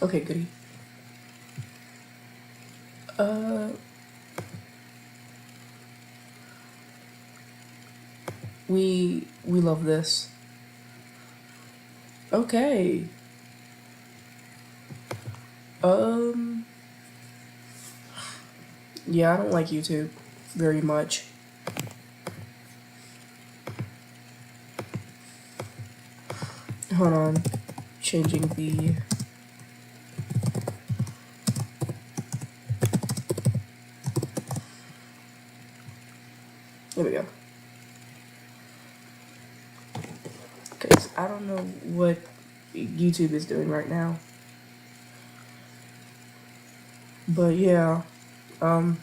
Okay, goody. Uh, we love this. Okay. Um, yeah, I don't like YouTube very much. Hold on, changing the. There we go. Cause I don't know what YouTube is doing right now, but yeah. Um,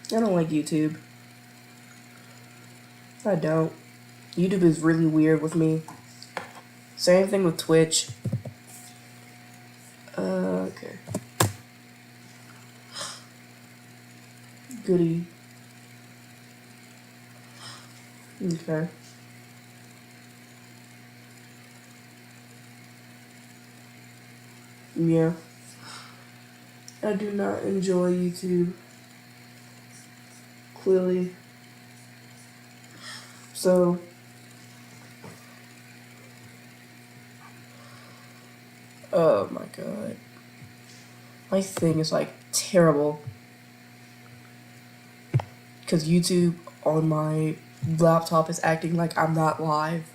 I don't like YouTube. I don't. YouTube is really weird with me. Same thing with Twitch. Okay. Goody. Okay. Yeah. I do not enjoy YouTube. Clearly. So, oh my god. My thing is like terrible. Because YouTube on my laptop is acting like I'm not live.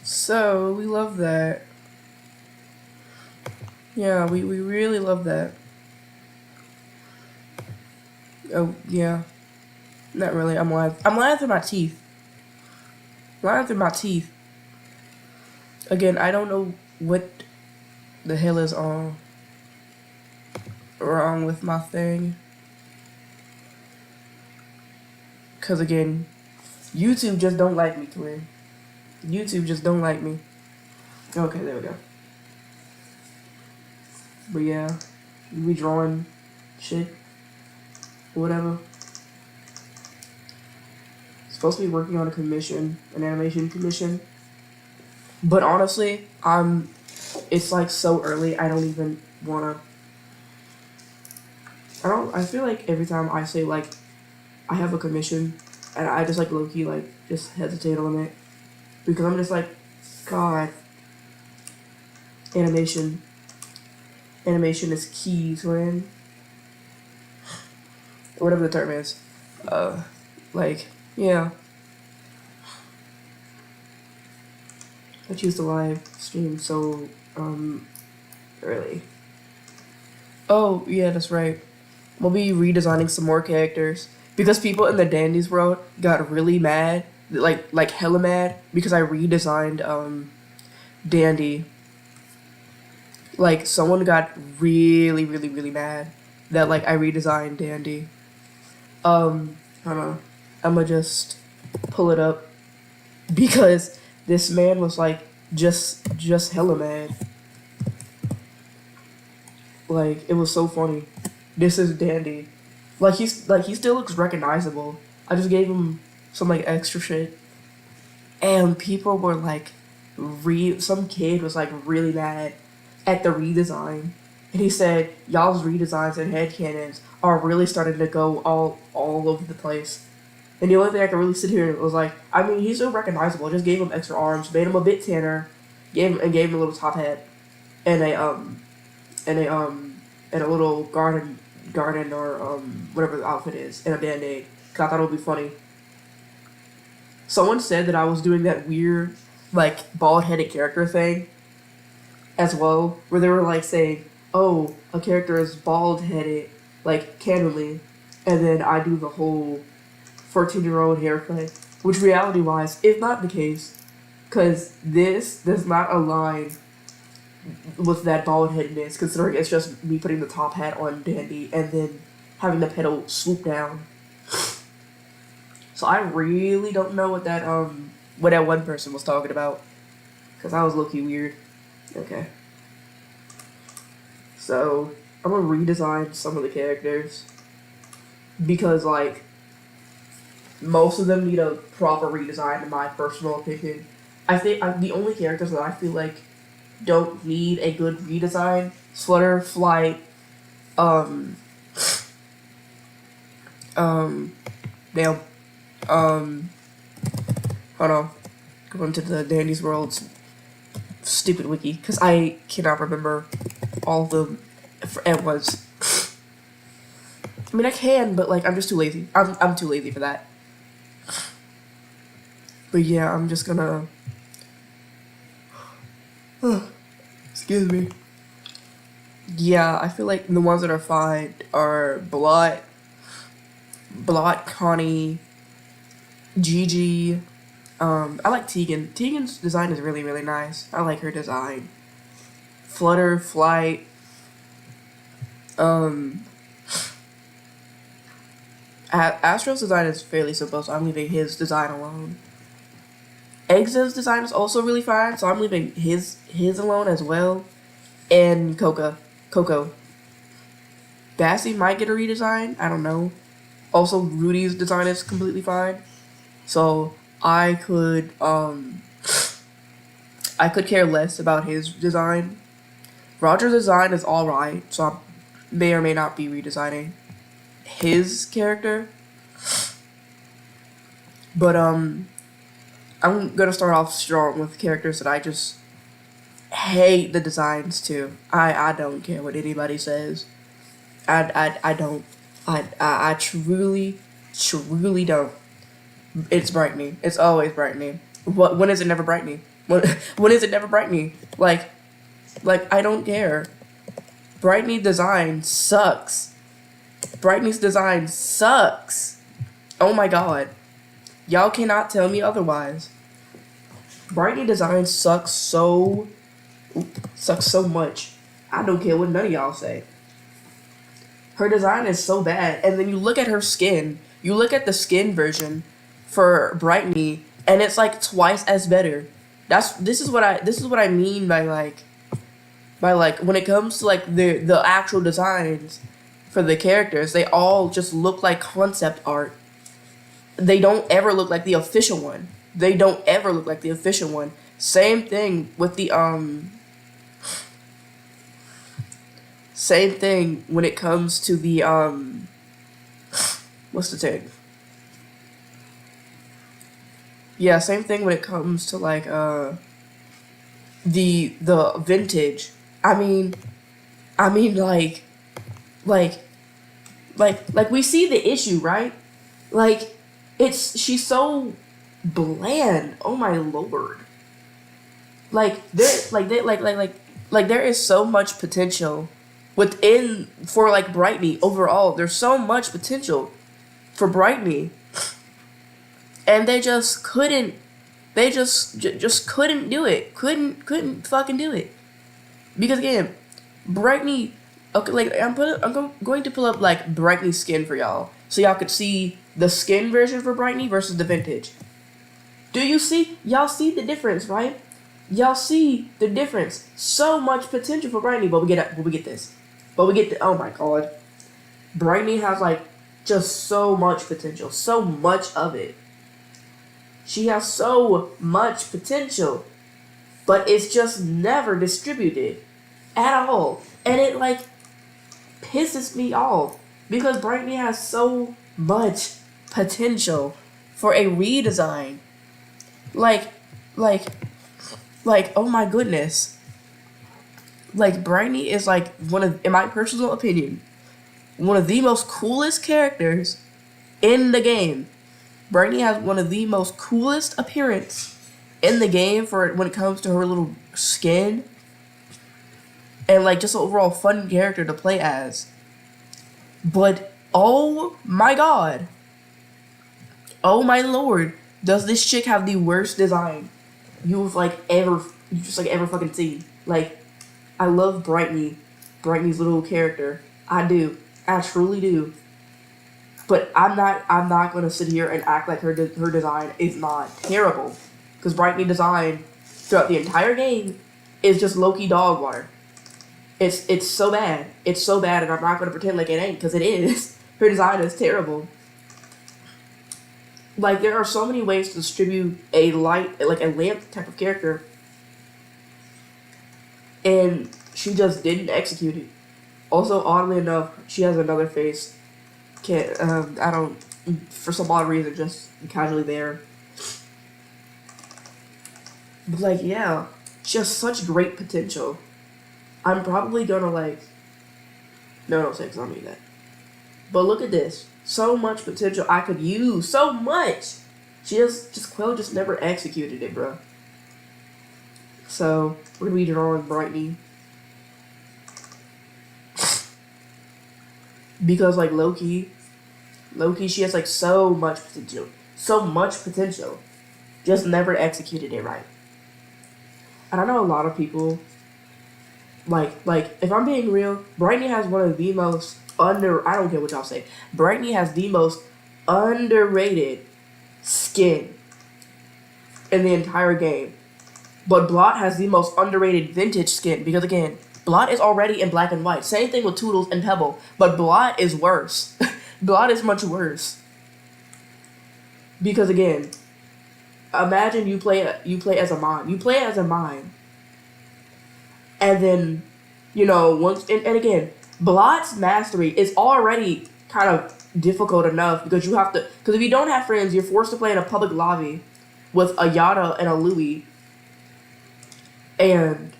So, we love that. Yeah, we really love that. Oh, yeah. Not really. I'm lying. I'm lying through my teeth. Lying through my teeth. Again, I don't know what the hell is wrong with my thing. Because again, YouTube just don't like me, twin. YouTube just don't like me. Okay, there we go. But yeah, we drawing shit, whatever. Supposed to be working on a commission, an animation commission. But honestly, it's like so early. I don't even wanna. I feel like every time I say like I have a commission, and I just like low key like just hesitate on it because I'm just like, God, animation. Animation is key to it, or whatever the term is. Uh, like yeah. I choose to live stream so early. Oh yeah, that's right. We'll be redesigning some more characters because people in the Dandies world got really mad, like hella mad because I redesigned Dandy. Like someone got really mad that like I redesigned Dandy. Hold on, I'ma just pull it up because this man was like just hella mad. Like it was so funny. This is Dandy. Like he still looks recognizable. I just gave him some like extra shit, and people were like, some kid was like really mad at the redesign, and he said y'all's redesigns and headcanons are really starting to go all over the place. And the only thing I could really sit here was like, I mean, he's so recognizable. Just gave him extra arms, made him a bit tanner, gave him a little top hat, and and a and a little garden or whatever the outfit is and a band-aid because I thought it would be funny. Someone said that I was doing that weird like bald-headed character thing as well, where they were like saying, "Oh, a character is bald-headed like canonically," and then I do the whole 14-year-old haircut, which reality-wise is not the case because this does not align with that bald headedness, considering it's just me putting the top hat on Dandy and then having the pedal swoop down. So I really don't know what that one person was talking about, because I was low-key weird. Okay. So I'm gonna redesign some of the characters because like most of them need a proper redesign, in my personal opinion. I think the only characters that I feel like don't need a good redesign: Flutter, Flight, um, damn, hold on, going to the Dandy's World's stupid wiki because I cannot remember all of them at once. I mean, I can, but like I'm just too lazy. I'm too lazy for that. But yeah, I'm just gonna. Excuse me. Yeah, I feel like the ones that are fine are Blot, Connie, Gigi. I like Tegan. Tegan's design is really, really nice. I like her design. Flutter, Flight. Astro's design is fairly simple, so I'm leaving his design alone. Exo's design is also really fine, so I'm leaving his alone as well. And Coco. Bassie might get a redesign, I don't know. Also, Rudy's design is completely fine. So I could care less about his design. Roger's design is alright, so I may or may not be redesigning his character. But I'm gonna start off strong with characters that I just hate the designs to. I don't care what anybody says. I don't. I truly don't. It's Brightney. It's always Brightney. When is it never Brightney? When is it never Brightney? Like I don't care. Brightney design sucks. Brightney's design sucks. Oh my god. Y'all cannot tell me otherwise. Brightney design sucks so much. I don't care what none of y'all say. Her design is so bad, and then you look at her skin. You look at the skin version for Brightney, and it's like twice as better. This is what I mean by when it comes to like the actual designs for the characters, they all just look like concept art. They don't ever look like the official one. Same thing with the same thing when it comes to the what's the thing? Yeah, same thing when it comes to like the vintage. I mean like we see the issue, right? Like she's so bland. Oh my lord. Like there is so much potential for like Brightney overall. There's so much potential for Brightney, and they just couldn't. They just couldn't do it. Couldn't fucking do it. Because again, Brightney. Okay, like I'm going to pull up like Brightney skin for y'all, so y'all could see the skin version for Brightney versus the vintage. Do you see? Y'all see the difference, right? Y'all see the difference. So much potential for Brightney, but we get this. Oh my god. Brightney has like just so much potential. So much of it. She has so much potential. But it's just never distributed at all. And it like pisses me off. Because Brightney has so much potential for a redesign. Like, oh my goodness. Like, Brightney is like in my personal opinion, one of the most coolest characters in the game. Brightney has one of the most coolest appearance in the game when it comes to her little skin. And like just an overall fun character to play as. But oh my god. Oh my lord. Does this chick have the worst design you've ever fucking seen? Like, I love Brightney's little character. I do. I truly do. But I'm not gonna sit here and act like her design is not terrible. Because Brightney design throughout the entire game is just low-key dog water. It's so bad. It's so bad, and I'm not gonna pretend like it ain't, because it is. Her design is terrible. Like there are so many ways to distribute a light, like a lamp type of character, and she just didn't execute it. Also, oddly enough, she has another face. Can't I don't for some odd reason just casually there. But like yeah, she has such great potential. I'm probably gonna like no don't say 'cause I don't mean that. But look at this. So much potential I could use. So much. Quill just never executed it, bro. So we're gonna be drawing Brightney. Because like Loki, she has like so much potential. So much potential. Just never executed it right. And I know a lot of people like if I'm being real, Brightney has one of the most I don't care what y'all say. Brightney has the most underrated skin in the entire game. But Blot has the most underrated vintage skin because again, Blot is already in black and white. Same thing with Toodles and Pebble, but Blot is worse. Blot is much worse. Because again, imagine you play as a mime. You play as a mime. And then, once and again, Blot's mastery is already kind of difficult enough because if you don't have friends, you're forced to play in a public lobby with a Yada and a Louie. And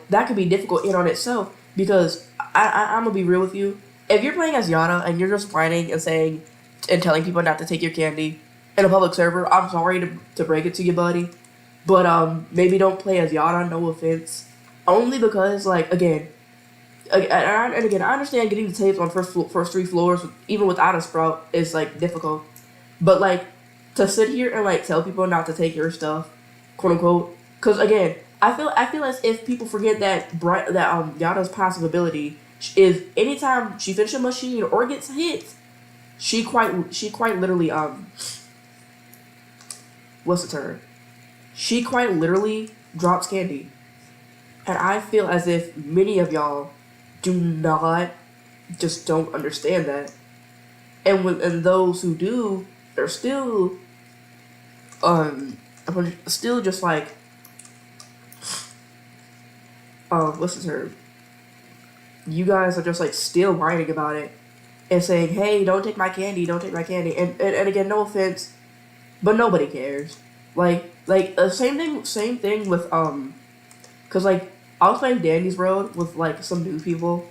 that could be difficult in on itself because I'm gonna be real with you. If you're playing as Yada and you're just whining and saying and telling people not to take your candy in a public server, I'm sorry to break it to you, buddy, but maybe don't play as Yada. No offense, only because like again, and again I understand getting the tapes on first 3 floors even without a sprout is like difficult, but like to sit here and like tell people not to take your stuff, quote unquote, because again. I feel as if people forget that Yada's passive ability is anytime she finishes a machine or gets hit, she quite literally what's the term? She quite literally drops candy, and I feel as if many of y'all don't understand that, and those who do, they're still just like. What's the term? You guys are just like still whining about it and saying, "Hey, don't take my candy, don't take my candy." And again, no offense, but nobody cares. Like same thing with cause like I was playing Dandy's Road with like some new people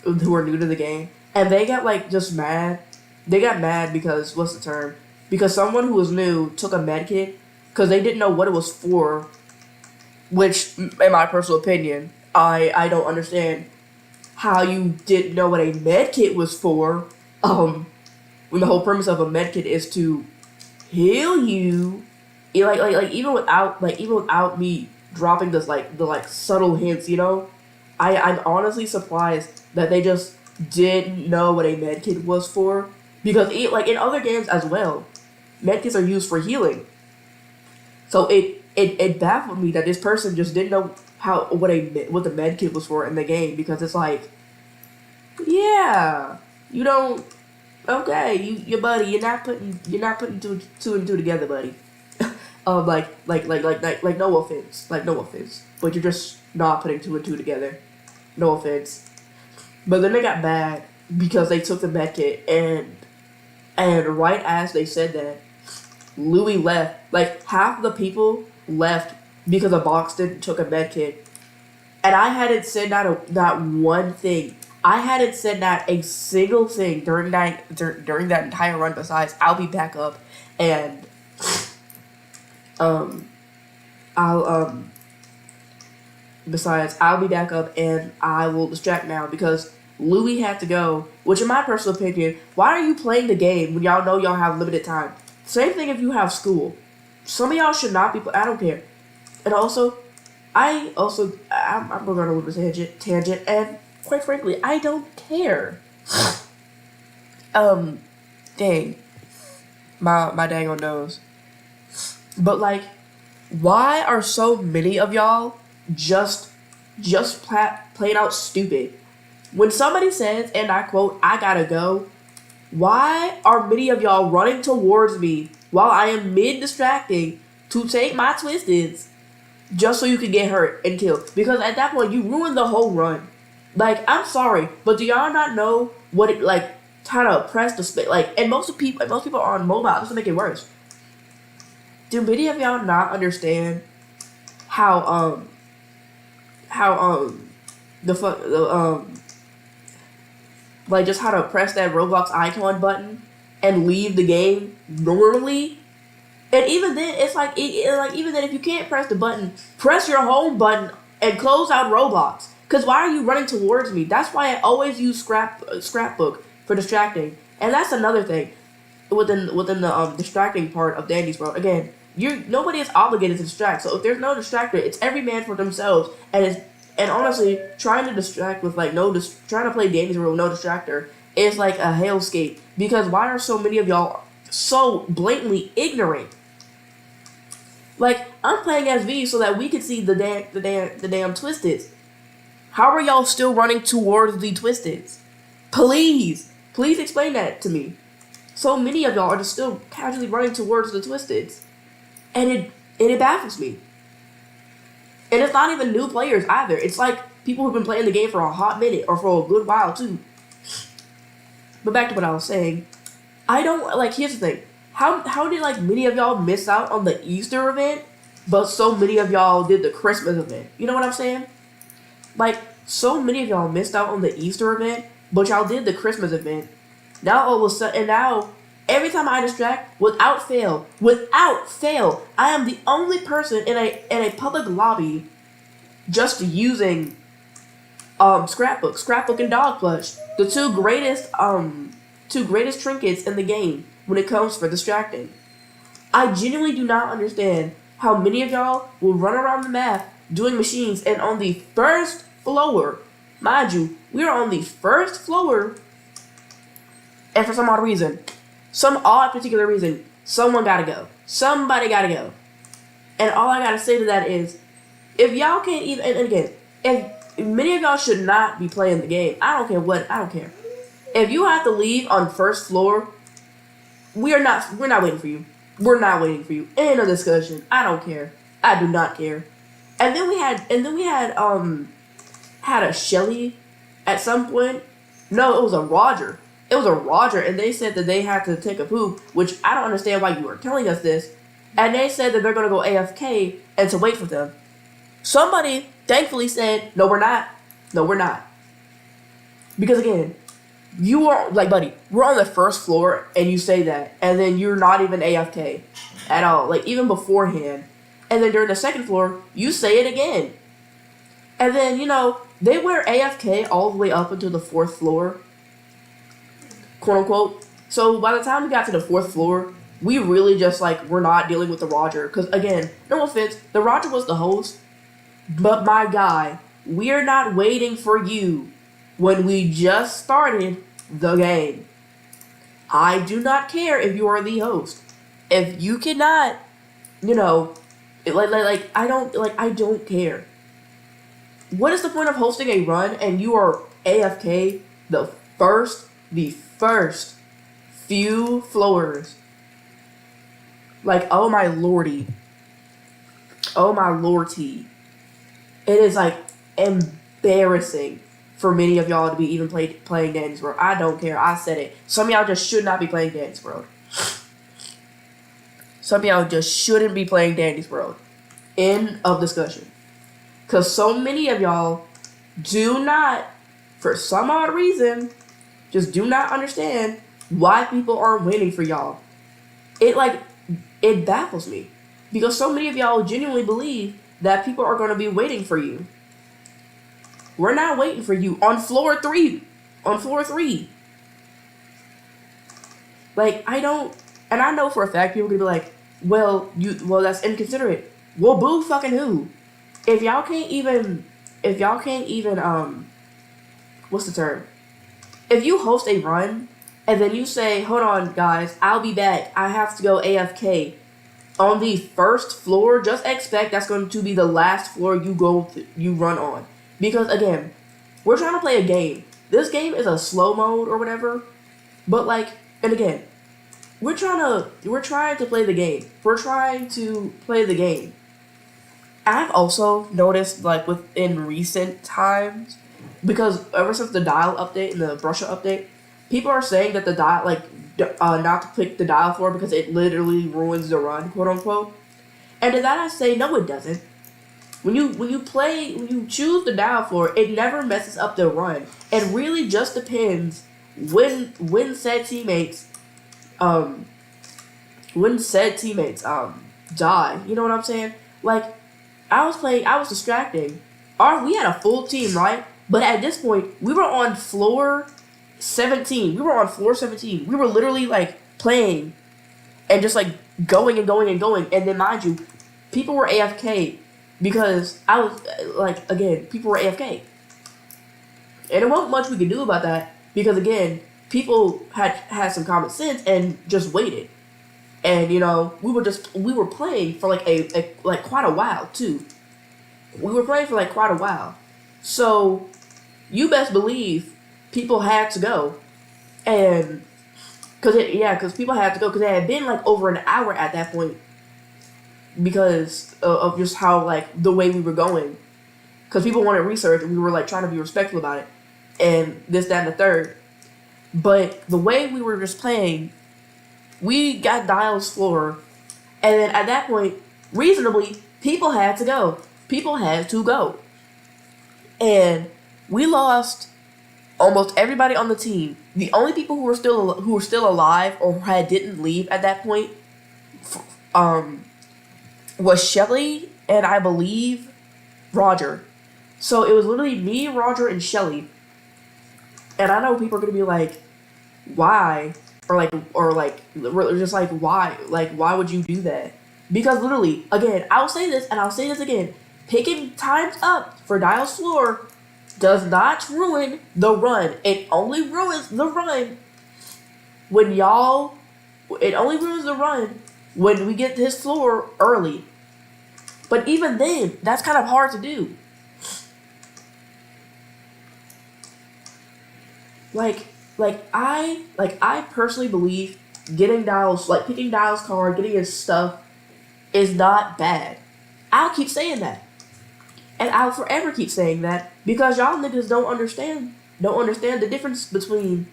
who are new to the game, and they got like just mad. They got mad because what's the term? Because someone who was new took a med kit because they didn't know what it was for. Which, in my personal opinion, I don't understand how you didn't know what a medkit was for. When the whole premise of a medkit is to heal you. Even without me dropping this the subtle hints, I'm honestly surprised that they just didn't know what a medkit was for. Because in other games as well, medkits are used for healing. So it baffled me that this person just didn't know what the med kit was for in the game because it's like, yeah, you don't. Okay, your buddy, you're not putting two and two together, buddy. No offense, but you're just not putting 2 and 2 together. No offense, but then they got bad because they took the med kit and right as they said that, Louis left. Like half the people left because a box didn't took a med kit, and I hadn't said not one thing. I hadn't said not a single thing during that entire run. Besides, I'll be back up, and I'll besides I'll be back up, and I will distract now because Louis had to go. Which, in my personal opinion, why are you playing the game when y'all know y'all have limited time? Same thing if you have school. Some of y'all should not be. I don't care. And also, I'm going on a little tangent, and quite frankly, I don't care. Dang, my dang on nose. But like, why are so many of y'all just plain out stupid? When somebody says, and I quote, "I gotta go," Why are many of y'all running towards me while I am mid-distracting to take my twisteds just so you can get hurt and killed? Because at that point, you ruined the whole run. Like, I'm sorry, but do y'all not know what it, like, how to press the space? Like, and most people are on mobile, just to make it worse. Do many of y'all not understand how like just how to press that Roblox icon button and leave the game normally? And even then, it's like even then, if you can't press the button, press your home button and close out Roblox. Cause why are you running towards me? That's why I always use scrapbook for distracting. And that's another thing within the distracting part of Dandy's World. Again, nobody is obligated to distract. So if there's no distractor, it's every man for themselves. And honestly, trying to distract with like trying to play Dandy's World with no distractor is like a hellscape. Because why are so many of y'all so blatantly ignorant? Like, I'm playing as V so that we can see the damn Twisteds. How are y'all still running towards the Twisteds? Please explain that to me. So many of y'all are just still casually running towards the Twisteds, and it baffles me. And it's not even new players either. It's like people who've been playing the game for a hot minute or for a good while too. But back to what I was saying. I don't like. Here's the thing. How did like many of y'all miss out on the Easter event, but so many of y'all did the Christmas event? You know what I'm saying? Like, so many of y'all missed out on the Easter event, but y'all did the Christmas event. Now all of a sudden, and now every time I distract, without fail, I am the only person in a public lobby just using Scrapbook and Dog Plush, the two greatest trinkets in the game when it comes for distracting. I genuinely do not understand how many of y'all will run around the map doing machines, and on the first floor, mind you, we are on the first floor, and for some odd particular reason, someone gotta go. Somebody gotta go. And all I gotta say to that is, if y'all can't even, and again, if many of y'all should not be playing the game, I don't care. If you have to leave on first floor, we're not waiting for you. We're not waiting for you. End of discussion. I don't care. I do not care. And then we had a Shelly at some point. No, it was a Roger. And they said that they had to take a poop, which I don't understand why you were telling us this. And they said that they're gonna go AFK and to wait for them. Somebody thankfully said, no, we're not. Because again, you are like, buddy, we're on the first floor and you say that, and then you're not even AFK at all, like even beforehand. And then during the second floor, you say it again. And then, they were AFK all the way up until the fourth floor, quote unquote. So by the time we got to the fourth floor, we really just we're not dealing with the Roger. Because again, no offense, the Roger was the host, but my guy, we're not waiting for you when we just started the game. I do not care if you are the host. If you cannot, I don't care. What is the point of hosting a run and you are AFK the first few floors? Like, oh my lordy. It is embarrassing for many of y'all to be even playing Dandy's World. I don't care. I said it. Some of y'all just should not be playing Dandy's World. Some of y'all just shouldn't be playing Dandy's World. End of discussion. Because so many of y'all do not, for some odd reason, just do not understand why people aren't waiting for y'all. It baffles me. Because so many of y'all genuinely believe that people are going to be waiting for you. We're not waiting for you on floor 3. And I know for a fact people could be like, well, that's inconsiderate. Well, boo fucking who? If y'all can't even, what's the term? If you host a run, and then you say, hold on, guys, I'll be back. I have to go AFK. On the first floor, just expect that's going to be the last floor you run on. Because, again, we're trying to play a game. This game is a slow mode or whatever. But, And again, we're trying to play the game. We're trying to play the game. I've also noticed, like, within recent times, because ever since the dial update and the brusher update, people are saying that the dial, like, not to pick the dial floor because it literally ruins the run, quote unquote. And to that I say, no, it doesn't. When you choose the dial floor, it never messes up the run. It really just depends when said teammates um die. You know what I'm saying? Like, I was distracting. We had a full team, right? But at this point, we were on floor 17. We were on floor 17. We were literally, like, playing and just, like, going and going and going. And then, mind you, people were AFK because I was, like, again, people were AFK. And there wasn't much we could do about that because, again, people had some common sense and just waited. And, you know, we were playing for, like, quite a while, too. We were playing for, like, quite a while. So, you best believe people had to go. And, because people had to go, because it had been, like, over an hour at that point. Because of just how, like, the way we were going. Because people wanted research, and we were, like, trying to be respectful about it. And this, that, and the third. But the way we were just playing, we got Dial's floor, and then at that point, reasonably, people had to go. People had to go. And we lost almost everybody on the team. The only people who were still alive or didn't leave at that point was Shelly and I believe Roger. So it was literally me, Roger, and Shelly. And I know people are gonna be like, why? Or just like, why? Like, why would you do that? Because literally, again, I'll say this and I'll say this again. Picking times up for Dial's floor does not ruin the run. It only ruins the run when we get his floor early. But even then, that's kind of hard to do. I personally believe picking Dial's card, getting his stuff is not bad. I'll keep saying that. And I'll forever keep saying that because y'all niggas don't understand the difference between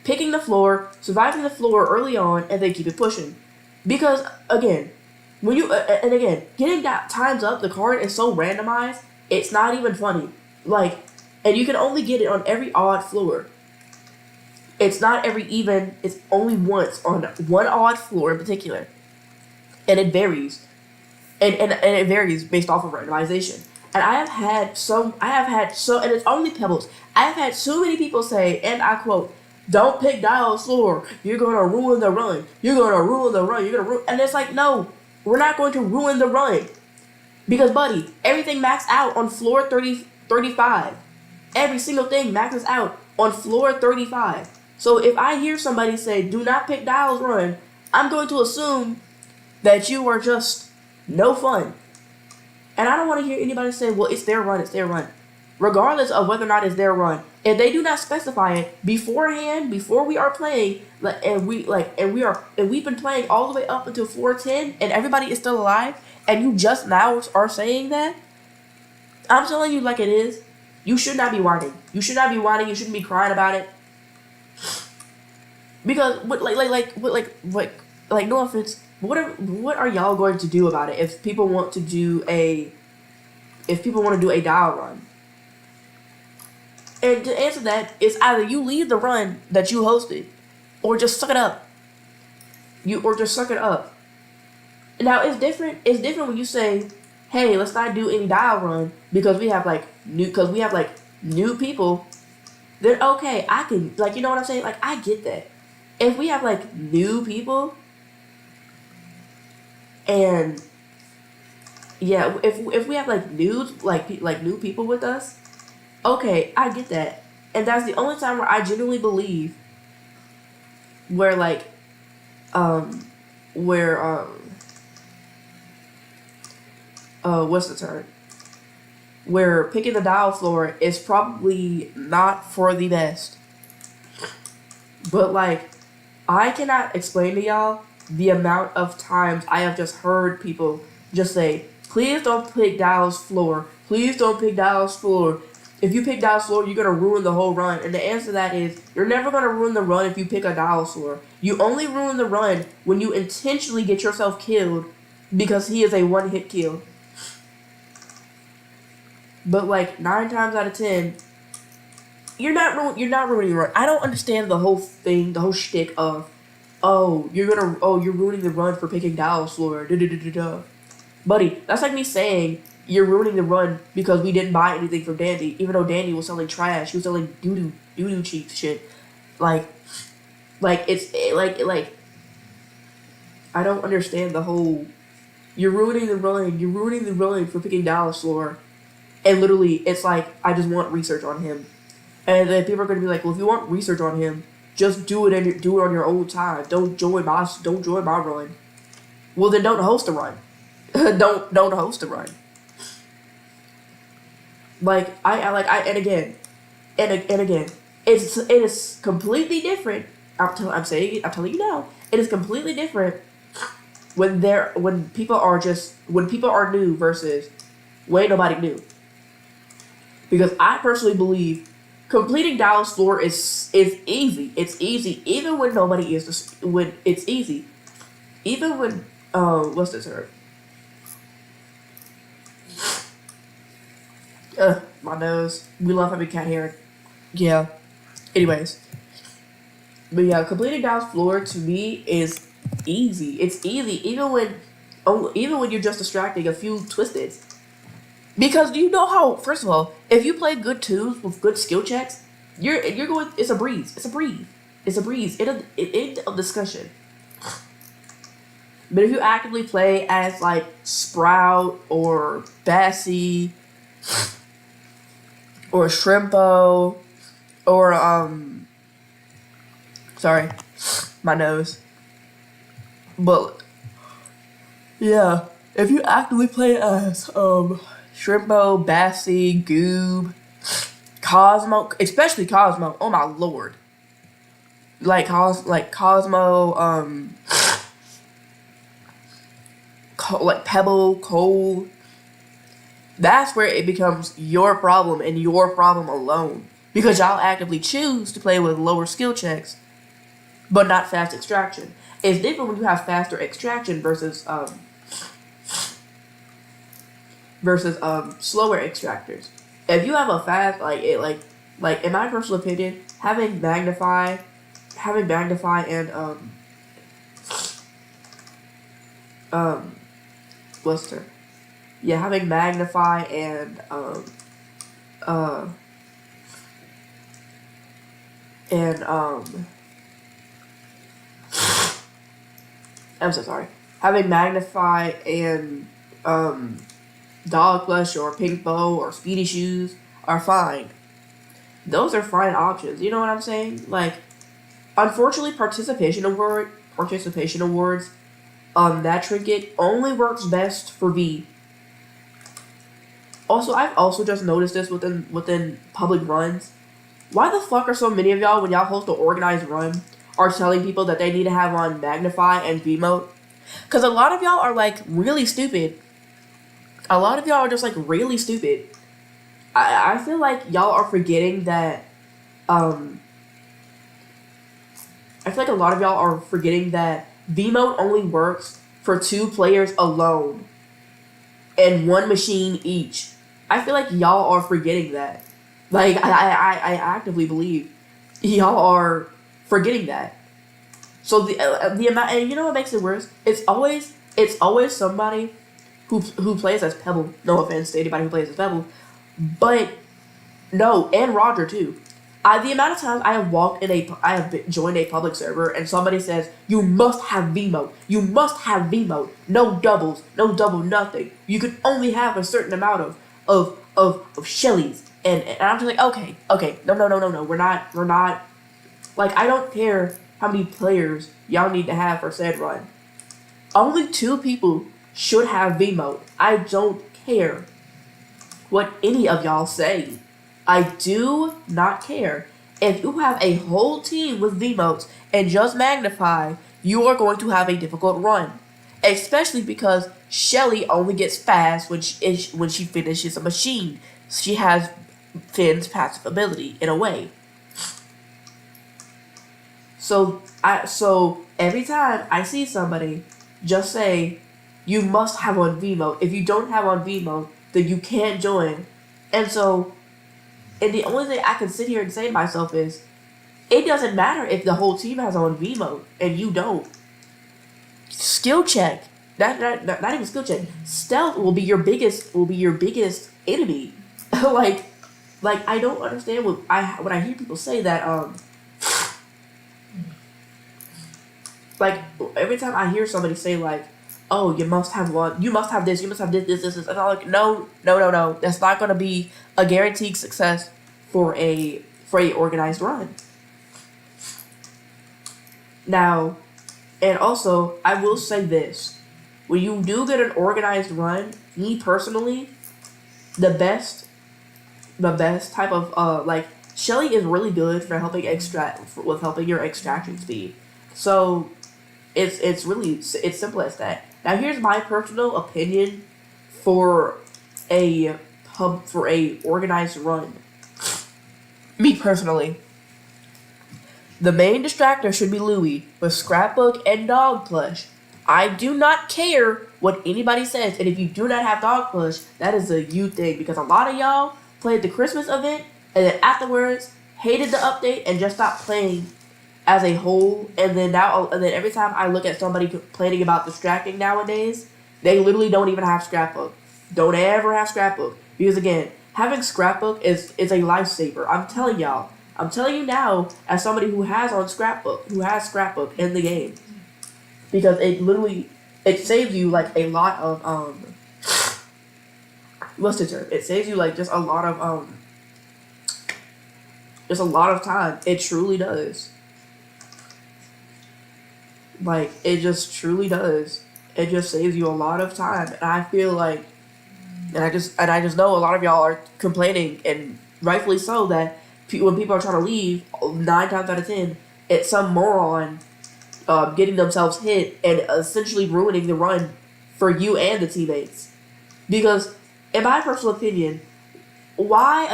picking the floor, surviving the floor early on, and then keep it pushing. Because again, getting that times up the card is so randomized, it's not even funny. Like, and you can only get it on every odd floor. It's not every even, it's only once on one odd floor in particular. And it varies. And it varies based off of randomization. And and it's only Pebbles. I have had so many people say, and I quote, don't pick Dial's floor. You're going to ruin the run. And it's like, no, we're not going to ruin the run. Because, buddy, everything maxed out on floor 35. Every single thing maxes out on floor 35. So if I hear somebody say, do not pick Dial's run, I'm going to assume that you are just no fun. And I don't want to hear anybody say, well, it's their run. Regardless of whether or not it's their run. If they do not specify it beforehand, before we are playing, and we've been playing all the way up until 4:10, and everybody is still alive, and you just now are saying that, I'm telling you like it is, you should not be whining. You shouldn't be crying about it. Because no offense, what are y'all going to do about it if people want to do a dial run? And to answer that, it's either you leave the run that you hosted, or just suck it up. Now it's different when you say, hey, let's not do any dial run because we have new people. Then okay, I can, you know what I'm saying? Like, I get that. If we have new people, and yeah, if we have new people with us, okay, I get that. And that's the only time where I genuinely believe where what's the term? Where picking the dial floor is probably not for the best. But I cannot explain to y'all the amount of times I have just heard people just say, please don't pick Dallas floor. Please don't pick Dallas floor. If you pick Dallas floor, you're going to ruin the whole run. And the answer to that is, you're never going to ruin the run if you pick a Dallas floor. You only ruin the run when you intentionally get yourself killed because he is a one-hit kill. But like 9 times out of 10, you're not ruining the run. I don't understand the whole thing, the whole shtick of, you're ruining the run for picking Dallas floor. Buddy, that's like me saying you're ruining the run because we didn't buy anything from Dandy, even though Dandy was selling trash. He was selling doo-doo cheap shit. I don't understand the whole, you're ruining the run for picking Dallas floor. And literally, it's like, I just want research on him. And then people are going to be like, well, if you want research on him, just do it on your own time. Don't join my run. Well, then don't host a run. don't host a run. And again, it is completely different. I'm telling you now, it is completely different when people are new versus when ain't nobody new. Because I personally believe completing Dallas floor is easy. It's easy even when nobody is. When it's easy, even when what's this word? My nose. We love having cat hair. Yeah. Anyways. But yeah, completing Dallas floor to me is easy. It's easy even when you're just distracting a few twisteds. Because do you know how? First of all, if you play good twos with good skill checks, you're going. It's a breeze. It's a breeze. End of discussion. But if you actively play as like Sprout or Bassie or Shrimpo or sorry, my nose. But yeah, if you actively play as Shrimpo, Bassie, Goob, Cosmo, especially Cosmo. Oh my lord! Like Cosmo, like Pebble, Cole. That's where it becomes your problem and your problem alone, because y'all actively choose to play with lower skill checks, but not fast extraction. It's different when you have faster extraction versus slower extractors. If you have a fast like in my personal opinion, having magnify and what's the having magnify and I'm so sorry. Having magnify and Dog Plush or Pink Bow or Speedy Shoes are fine. Those are fine options. You know what I'm saying? Like, unfortunately, participation awards that trinket only works best for V. Also, I've also just noticed this within public runs. Why the fuck are so many of y'all, when y'all host an organized run, are telling people that they need to have on Magnify and V-Mode? Because a lot of y'all are like really stupid. A lot of y'all are just like really stupid. I feel like y'all are forgetting that I feel like a lot of y'all are forgetting that V-Mode only works for 2 players alone and 1 machine each. I feel like y'all are forgetting that. Like, I actively believe y'all are forgetting that. So the amount, and you know what makes it worse? It's always somebody who plays as Pebble. No offense to anybody who plays as Pebble, but no, and Roger too. The amount of times I have joined a public server and somebody says, you must have V-Mode. You must have V-Mode. No doubles. No double nothing. You can only have a certain amount of Shellys. And I'm just like, okay. No. We're not. Like, I don't care how many players y'all need to have for said run. Only 2 people should have V-Mode. I don't care what any of y'all say. I do not care. If you have a whole team with V-motes and just magnify, you are going to have a difficult run. Especially because Shelly only gets fast when she finishes a machine. She has Finn's passive ability in a way. So every time I see somebody, just say you must have on V mode. If you don't have on V mode, then you can't join. And the only thing I can sit here and say to myself is, it doesn't matter if the whole team has on V mode and you don't. Skill check. Not even skill check. Stealth will be your biggest enemy. like I don't understand when I hear people say that like every time I hear somebody say like, oh, you must have one, you must have this, and I'm like, no, that's not gonna be a guaranteed success for a organized run. Now, and also I will say this: when you do get an organized run, me personally, the best type of like Shelly is really good for helping with helping your extraction speed. So it's simple as that. Now here's my personal opinion for a organized run. Me personally, the main distractor should be Louie with Scrapbook and Dog Plush. I do not care what anybody says, and if you do not have Dog Plush, that is a you thing, because a lot of y'all played the Christmas event and then afterwards hated the update and just stopped playing as a whole. And then every time I look at somebody complaining about distracting nowadays, they literally don't even have Scrapbook. Don't ever have Scrapbook, because again, having Scrapbook is a lifesaver. I'm telling y'all. I'm telling you now, as somebody who has Scrapbook in the game, because it saves you like a lot of what's the term? It saves you like just a lot of time. It truly does. Like, it just truly does. It just saves you a lot of time, and I feel like, and I just know a lot of y'all are complaining, and rightfully so, that when people are trying to leave, 9 times out of 10, it's some moron getting themselves hit and essentially ruining the run for you and the teammates. Because, in my personal opinion, why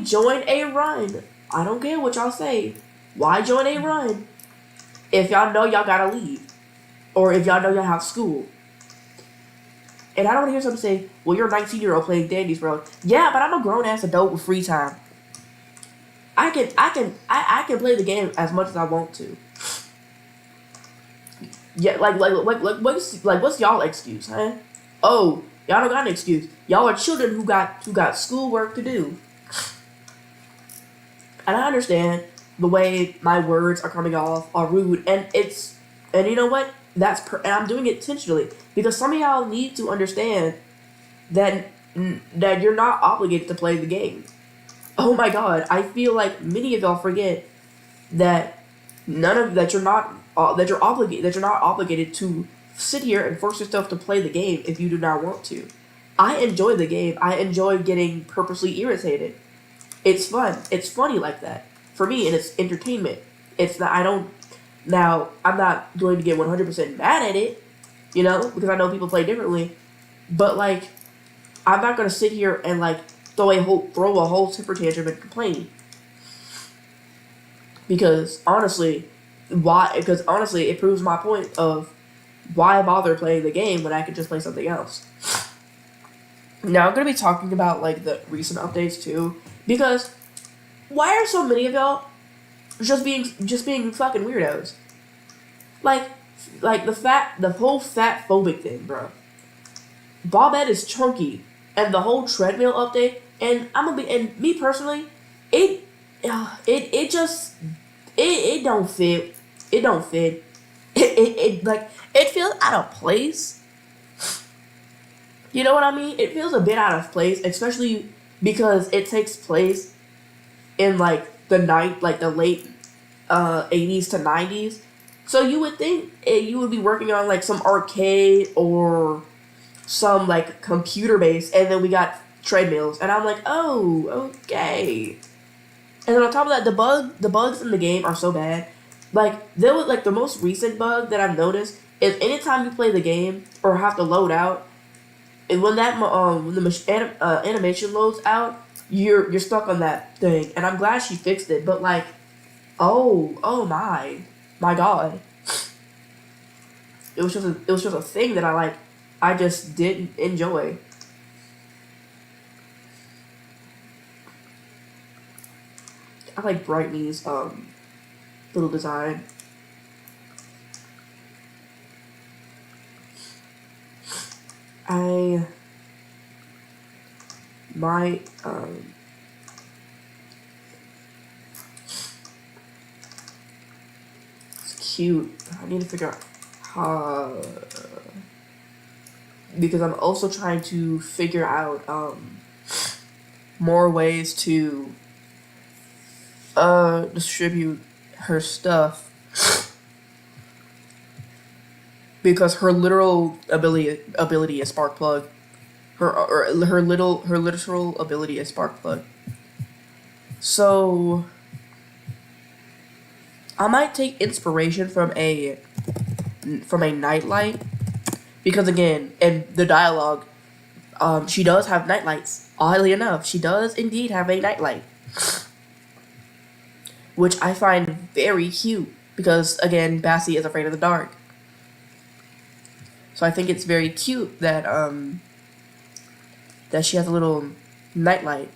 join a run? I don't care what y'all say. Why join a run if y'all know y'all gotta leave? Or if y'all know y'all have school? And I don't hear somebody say, well, you're a 19-year-old playing dandies, bro. Yeah, but I'm a grown-ass adult with free time. I can play the game as much as I want to. Yeah, what's y'all excuse, huh? Oh, y'all don't got an excuse. Y'all are children who got schoolwork to do. And I understand the way my words are coming off are rude, and you know what? And I'm doing it intentionally, because some of y'all need to understand that you're not obligated to play the game. Oh my God, I feel like many of y'all forget that you're not obligated to sit here and force yourself to play the game if you do not want to. I enjoy the game. I enjoy getting purposely irritated. It's fun. It's funny like that for me, and it's entertainment. It's not. Now, I'm not going to get 100% mad at it, because I know people play differently. But like, I'm not gonna sit here and like throw a whole temper tantrum and complain. Because honestly, it proves my point of why bother playing the game when I could just play something else. Now I'm gonna be talking about like the recent updates too, because why are so many of y'all just being fucking weirdos? Like the whole fat phobic thing, bro. Bobette is chunky, and the whole treadmill update, and me personally, it don't fit. It don't fit. It feels out of place. You know what I mean? It feels a bit out of place, especially because it takes place in like the late 80s to 90s. So you would think you would be working on like some arcade or some like computer base, and then we got treadmills, and I'm like, oh, okay. And then on top of that, the bugs in the game are so bad. Like there was like the most recent bug that I've noticed is anytime you play the game or have to load out, and when the animation loads out, you're stuck on that thing. And I'm glad she fixed it. But like, oh my god, it was just a thing that I just didn't enjoy. I like Brightney's little design. I might it's cute. I need to figure out how, because I'm also trying to figure out more ways to distribute her stuff, because her literal ability is spark plug. Her literal ability is spark plug. So I might take inspiration from a nightlight, because again, in the dialogue, she does have nightlights. Oddly enough, she does indeed have a nightlight, which I find very cute because again, Bassie is afraid of the dark. So I think it's very cute that that she has a little nightlight.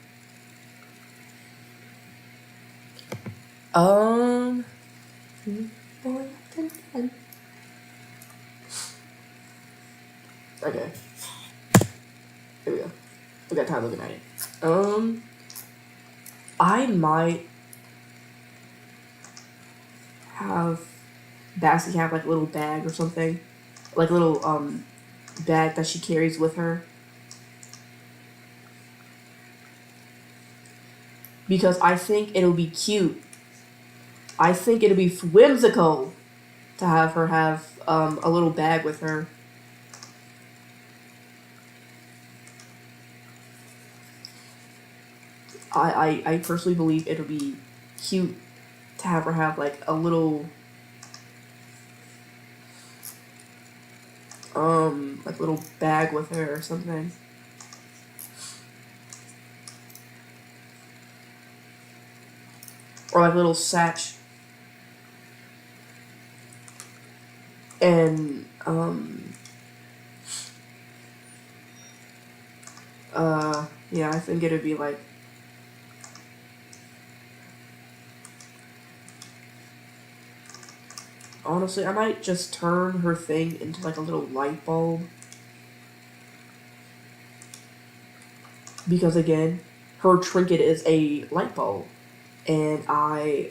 Okay. Here we go. We got time looking at it. I might have Bassie have like a little bag or something, like a little bag that she carries with her, because I think it'll be cute. I think it'll be whimsical to have her have a little bag with her. I personally believe it'll be cute to have her have like a little little bag with her or something. Or like a little satch. And yeah, I think it'd be like honestly, I might just turn her thing into like a little light bulb. Because again, her trinket is a light bulb. And I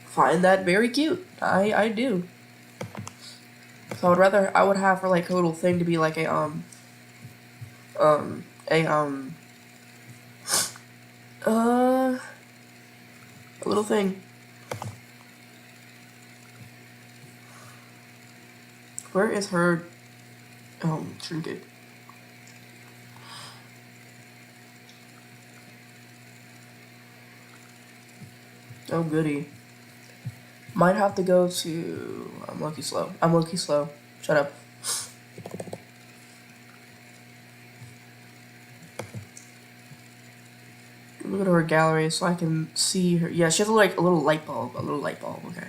find that very cute. I do. So I would have her like her little thing to be like a little thing. Where is her trinket? Oh goody. Might have to go to I'm low-key slow. Shut up. Look at her gallery so I can see her. Yeah, she has like a little light bulb. Okay.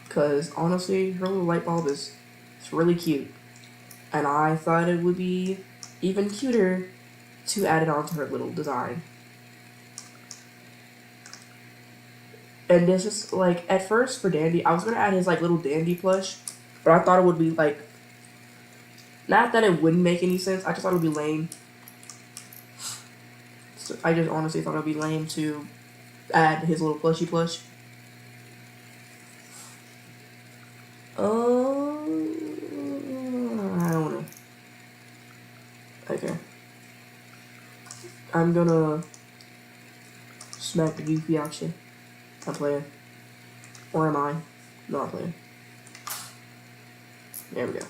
Because honestly, her little light bulb it's really cute. And I thought it would be even cuter to add it onto her little design. And this is like, at first for Dandy, I was gonna add his like little Dandy plush, but I thought it would be like, not that it wouldn't make any sense, I just thought it would be lame. So I just honestly thought it would be lame to add his little plushy plush. I don't know. Okay. I'm gonna smack the goofy out you. I'm playing. Or am I? No, I'm playing. There we go.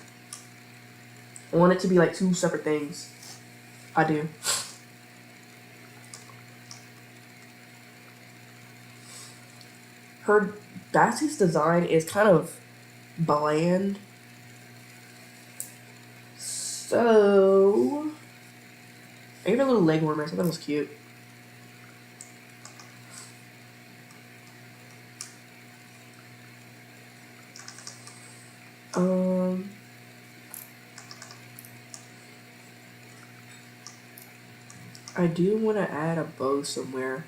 I want it to be like two separate things. I do. her Bassie's design is kind of bland. So I gave her a little leg warmer, so that was cute. I do want to add a bow somewhere.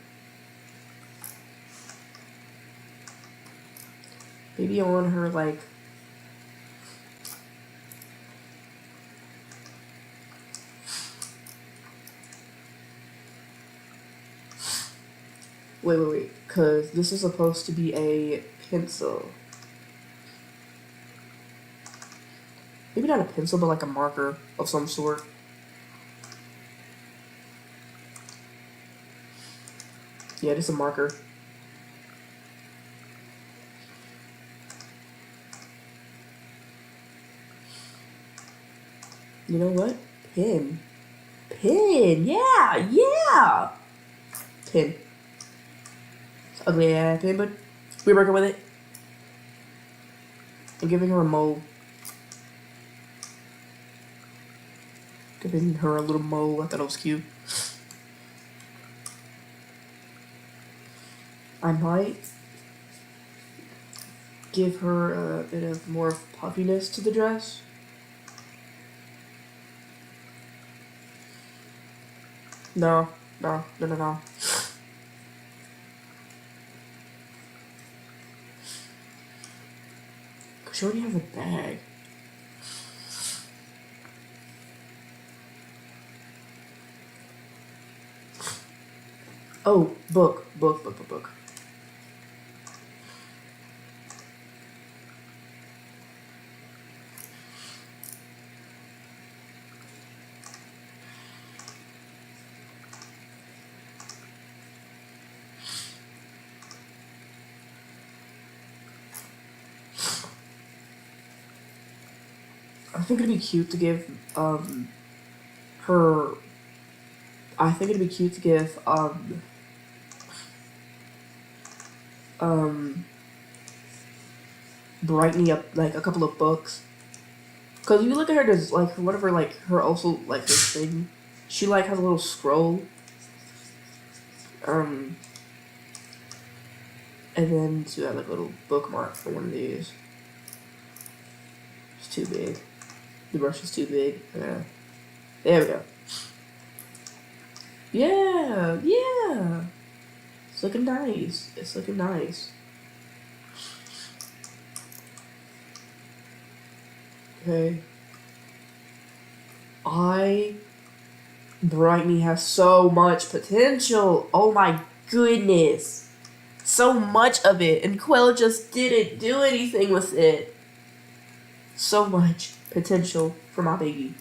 Maybe on her, like, wait, because this is supposed to be a pencil. Maybe not a pencil, but like a marker of some sort. Yeah, just a marker. You know what? Pin. Pin! Yeah! Pin. It's ugly ass pin, but we're working with it. I'm giving her a mole. Giving her a little mole. I thought it was cute. I might give her a bit of more puffiness to the dress. No. She already has a bag. Oh, book. I think it'd be cute to give her. I think it'd be cute to give Brightney up like a couple of books. Cause if you look at her, there's like whatever like her also like this thing. She like has a little scroll. And then she had like a little bookmark for one of these. It's too big. The brush is too big. Yeah. There we go. Yeah. It's looking nice. Okay. Brightney has so much potential. Oh my goodness. So much of it. And Quill just didn't do anything with it. So much potential for my baby.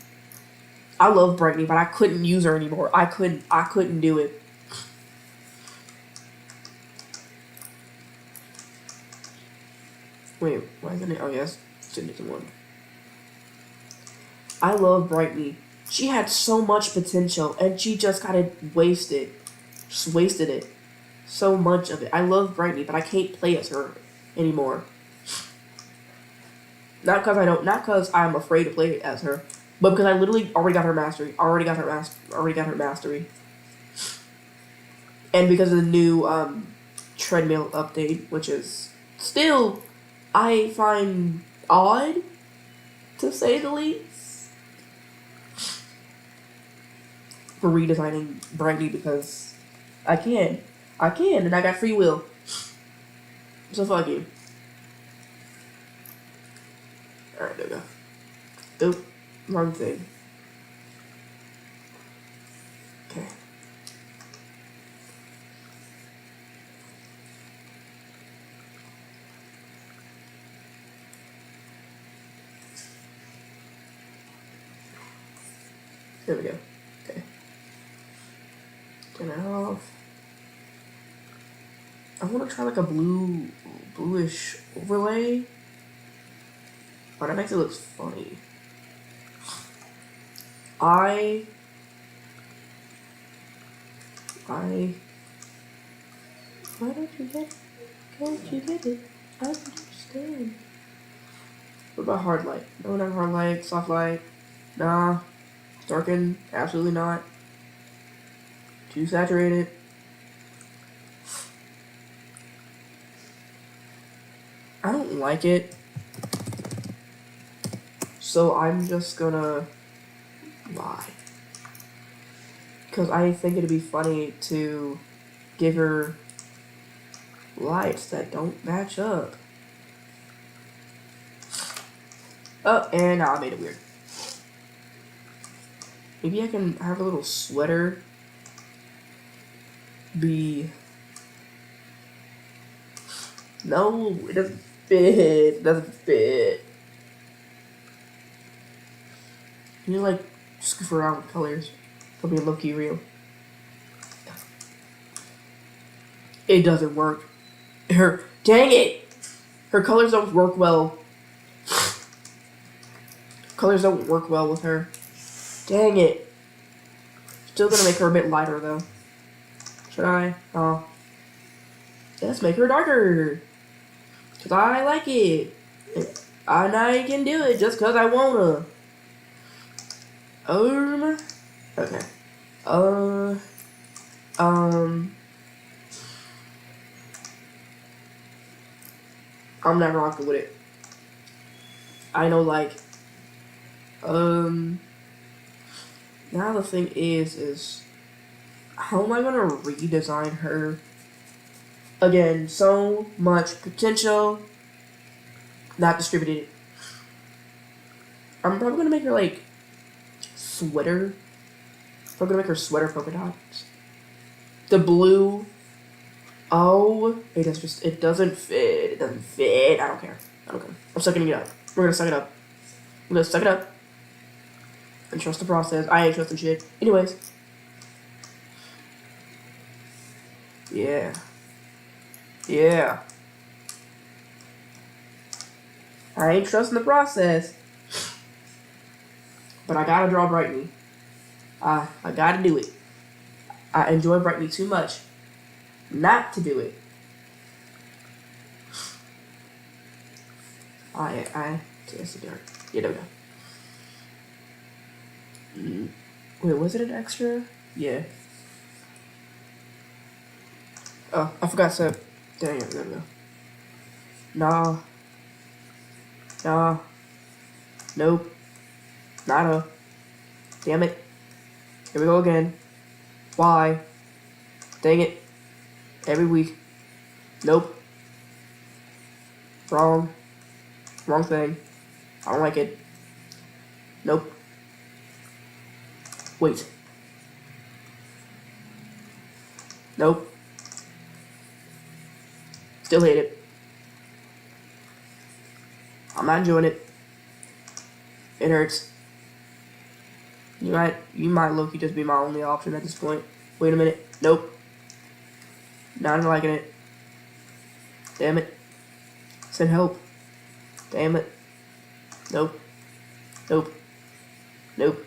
I love Brightney, but I couldn't use her anymore. I couldn't do it. Wait, why isn't it? Oh yes, it's in different one. I love Brightney. She had so much potential, and she just got it wasted. Just wasted it. So much of it. I love Brightney, but I can't play as her anymore. Not because I'm afraid to play as her, but because I literally already got her mastery. Already got her mastery. And because of the new treadmill update, which is still, I find odd, to say the least, for redesigning Brightney, because I can, and I got free will. So fuck you. Alright, there we go. Oop, wrong thing. Okay. There we go. Okay. Turn it off. I want to try like a bluish overlay. Oh, that makes it look funny. Why don't you get? Don't you get it? I understand. What about hard light? No, not hard light. Soft light? Nah. Darken? Absolutely not. Too saturated? I don't like it. So I'm just gonna lie. Because I think it'd be funny to give her lights that don't match up. Oh, and now I made it weird. Maybe I can have a little sweater be... No, it doesn't fit. It doesn't fit. You like just goof around with colors. It'll be low-key real. It doesn't work. Dang it! Her colors don't work well. Colors don't work well with her. Dang it. Still gonna make her a bit lighter though. Should I? Oh. Let's make her darker. Cause I like it. And I can do it just cause I wanna. Okay. I'm not rocking with it. I know, like, now the thing is how am I gonna redesign her? Again, so much potential, not distributed. I'm probably gonna make her, like, sweater. I'm gonna make her sweater polka dots. The blue. Oh, it doesn't fit. It doesn't fit. I don't care. I'm sucking it up. We're gonna suck it up. I'm gonna suck it up. And trust the process. I ain't trusting shit. Anyways. Yeah. Yeah. I ain't trusting the process. But I gotta draw Brightney. I gotta do it. I enjoy Brightney too much not to do it. It's dark. Yeah, there we go. Wait, was it an extra? Yeah. Oh, I forgot to. Dang it, there we go. Nah. Nah. Nope. Nada. Damn it. Here we go again. Why? Dang it. Every week. Nope. Wrong. Wrong thing. I don't like it. Nope. Wait. Nope. Still hate it. I'm not enjoying it. It hurts. You might low-key just be my only option at this point. Wait a minute. Nope. Not liking it. Damn it. Send help. Damn it. Nope. Nope. Nope.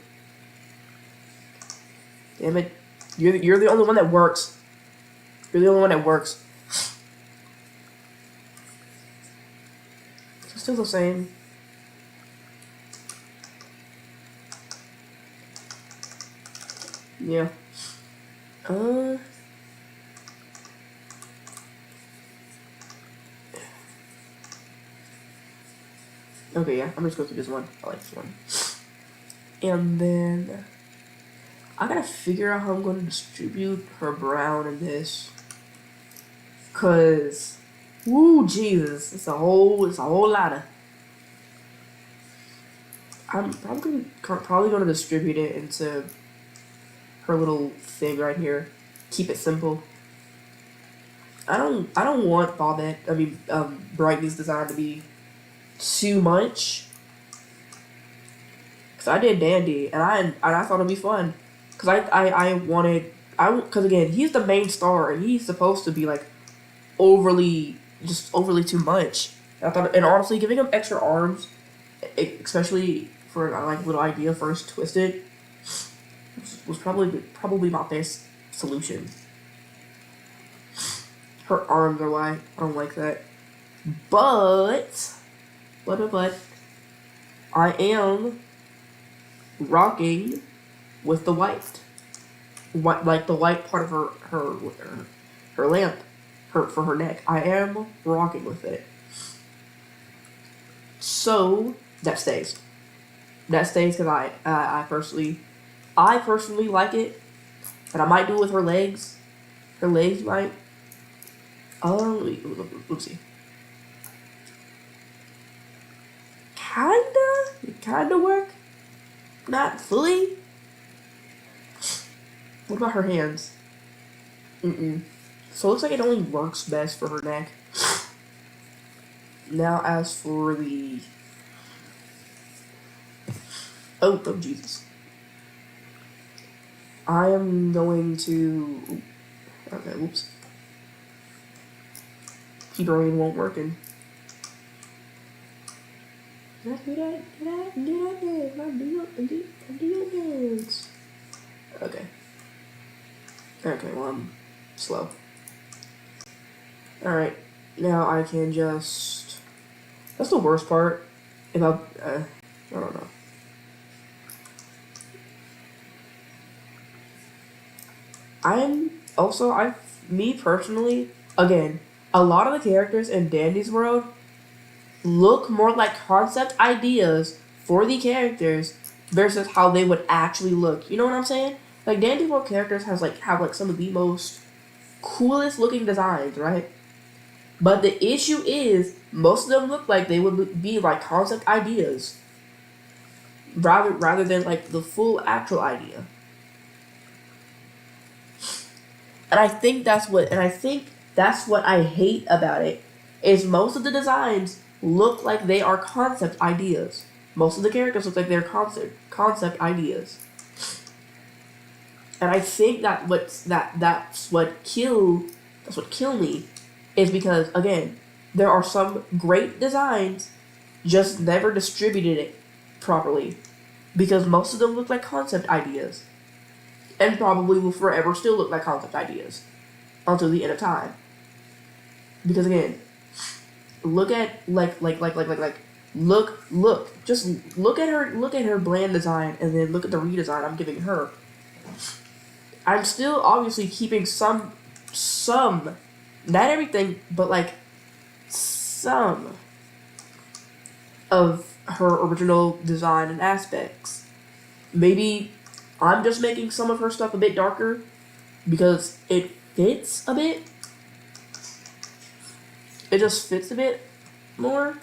Damn it. You're the only one that works. You're the only one that works. It's still the same. Yeah. Okay, yeah, I'm just going through this one. I like this one. And then I gotta figure out how I'm gonna distribute her brown in this. Cause woo Jesus, it's a whole lot of. I'm probably gonna distribute it into her little thing right here. Keep it simple. I don't want Brightney's design to be too much. Cause I did Dandy and I thought it'd be fun. Cause cause again, he's the main star and he's supposed to be like overly too much. And honestly, giving him extra arms, especially for like little idea first twisted, was probably my best solution. Her arms are wide. I don't like that. But I am rocking with the white, like the white part of her lamp, for her neck. I am rocking with it. So that stays. That stays because I personally like it, and I might do it with her legs. Her legs might. Let's see. Kinda work. Not fully. What about her hands? So it looks like it only works best for her neck. Now as for the... Oh Jesus. I am going to... Okay, whoops. Keyboard won't working. Do that dance. Okay. Okay, well, I'm slow. Alright, now I can just... That's the worst part about... I don't know. Me personally, again, a lot of the characters in Dandy's world look more like concept ideas for the characters versus how they would actually look. You know what I'm saying? Like, Dandy's world characters have some of the most coolest looking designs, right? But the issue is, most of them look like they would be like concept ideas rather than like the full actual idea. And I think that's what I hate about it, is most of the designs look like they are concept ideas. Most of the characters look like they're concept ideas. And I think that's what kill me, is because, again, there are some great designs just never distributed it properly, because most of them look like concept ideas. And probably will forever still look like concept ideas until the end of time. Because again, look at just look at her bland design, and then look at the redesign I'm giving her. I'm still obviously keeping some, not everything, but like some of her original design and aspects. Maybe I'm just making some of her stuff a bit darker because it fits a bit. It just fits a bit more.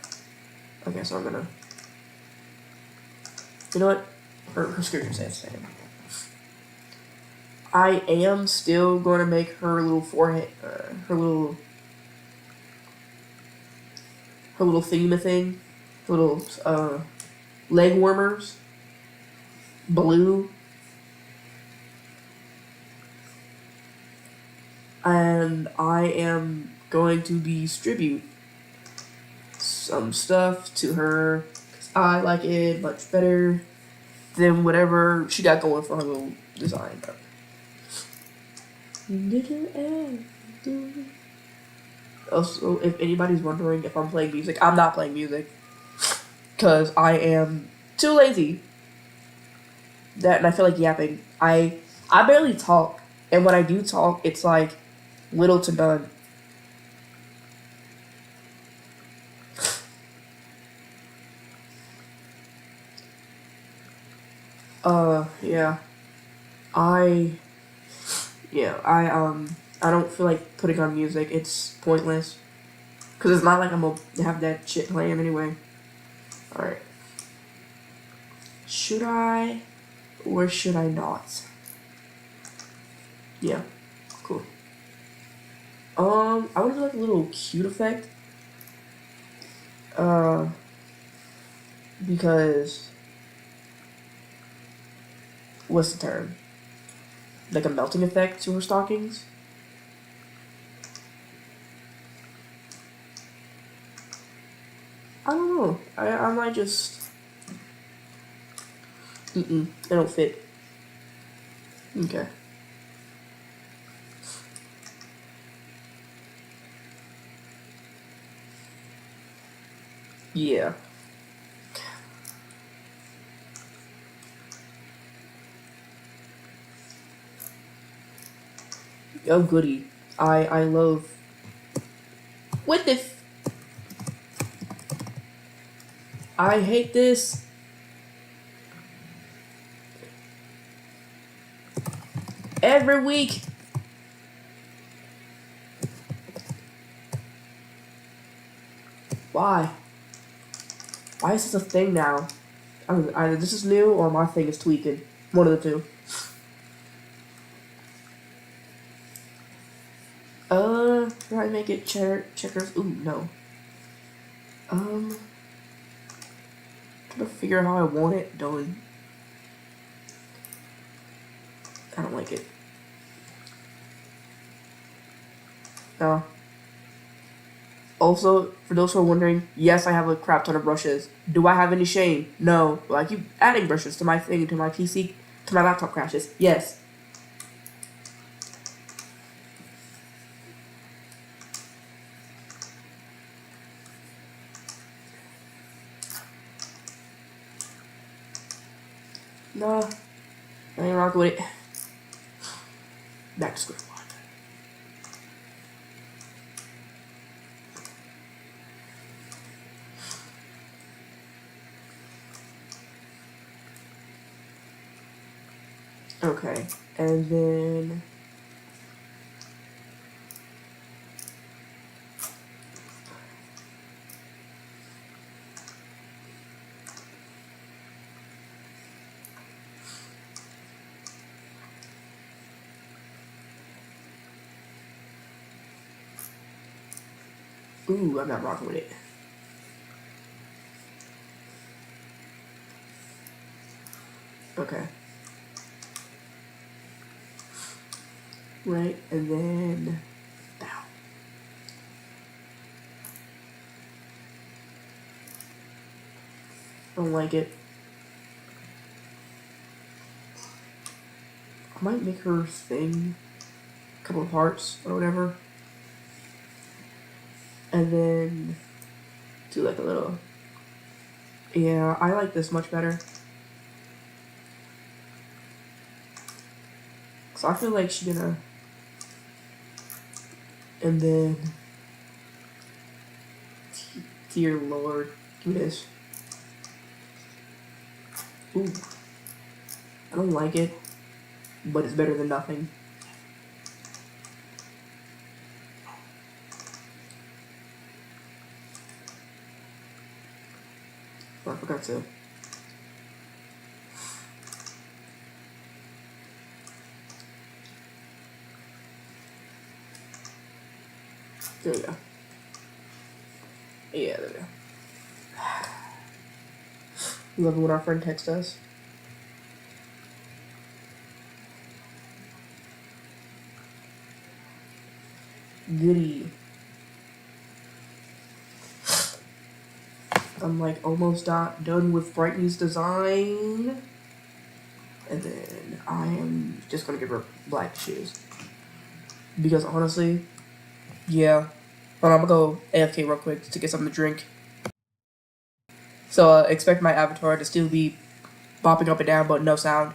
Okay, so I'm gonna... You know what? Her screen says the same. I am still going to make her little forehead, her little theme thing, her little leg warmers, blue. And I am going to distribute some stuff to her, because I like it much better than whatever she got going for her little design. Also, if anybody's wondering if I'm playing music, I'm not playing music, because I am too lazy. And I feel like yapping. I barely talk, and when I do talk, it's like little to none. Yeah. I don't feel like putting on music. It's pointless. Because it's not like I'm gonna have that shit playing anyway. Alright. Should I or should I not? Yeah. Cool. I would do like a little cute effect. Because what's the term? Like a melting effect to her stockings. I don't know. I might just... They don't fit. Okay. Yeah. Oh goody. I love what the I hate this. Every week. Why? Why is this a thing now? I mean, either this is new or my thing is tweaking. One of the two. Can I make it checkers? Ooh, no. Trying to figure out how I want it done. I don't like it. No. Also, for those who are wondering, yes, I have a crap ton of brushes. Do I have any shame? No. Will I keep adding brushes to my thing, to my PC, to my laptop crashes? Yes. No. I ain't rocking with it. Back to square one. Okay. And then... Ooh, I'm not rocking with it. Okay. Right, and then... Ow. I don't like it. I might make her thing a couple of hearts or whatever. And then do like a little... Yeah, I like this much better. So I feel like she's gonna... And then... Dear Lord, give me this. Ooh. I don't like it, but it's better than nothing. Oh, I forgot to... There we go. Yeah, there we go. Love it when our friend texts us. Goody. I'm like almost done with Brighton's design. And then I am just gonna give her black shoes. Because honestly, yeah. Hold on, I'm gonna go AFK real quick to get something to drink. So expect my avatar to still be bopping up and down, but no sound.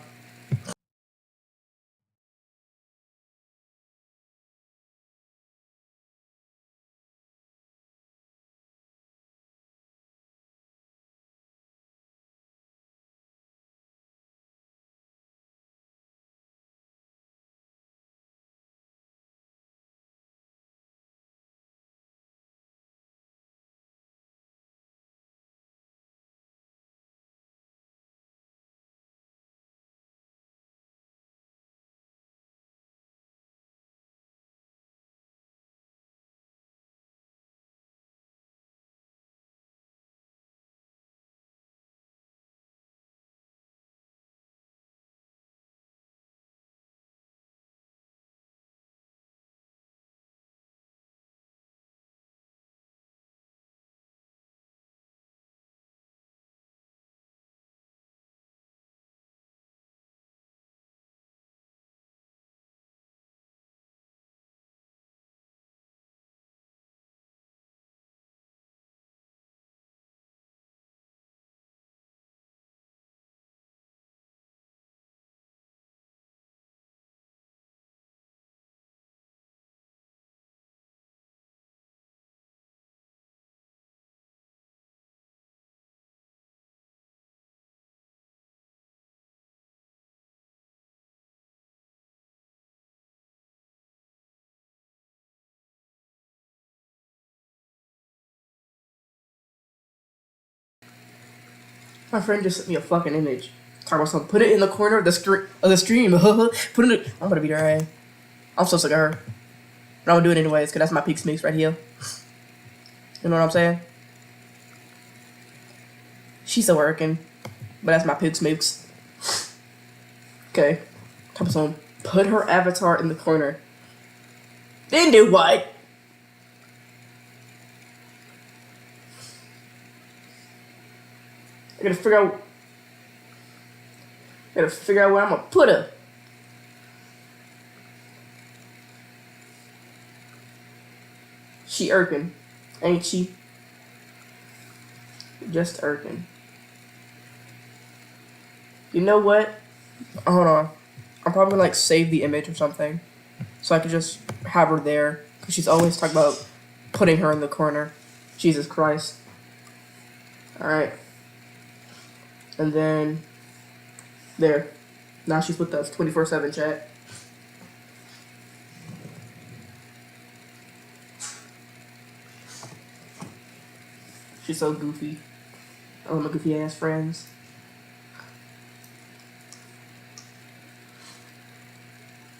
My friend just sent me a fucking image. Talk about something. Put it in the corner of the stream. Put it in I'm gonna beat her ass. I'm so sick of her. But I'm gonna do it anyways, because that's my peak mix right here. You know what I'm saying? She's still working. But that's my peak mix. Okay. Talk about something. Put her avatar in the corner. Then do what? I gotta figure out where I'm gonna put her. She irking, ain't she? Just irking. You know what? Hold on. I'm probably gonna like save the image or something, so I could just have her there, cause she's always talking about putting her in the corner. Jesus Christ. All right. And then there. Now she's with us 24/7 chat. She's so goofy. I love my goofy ass friends.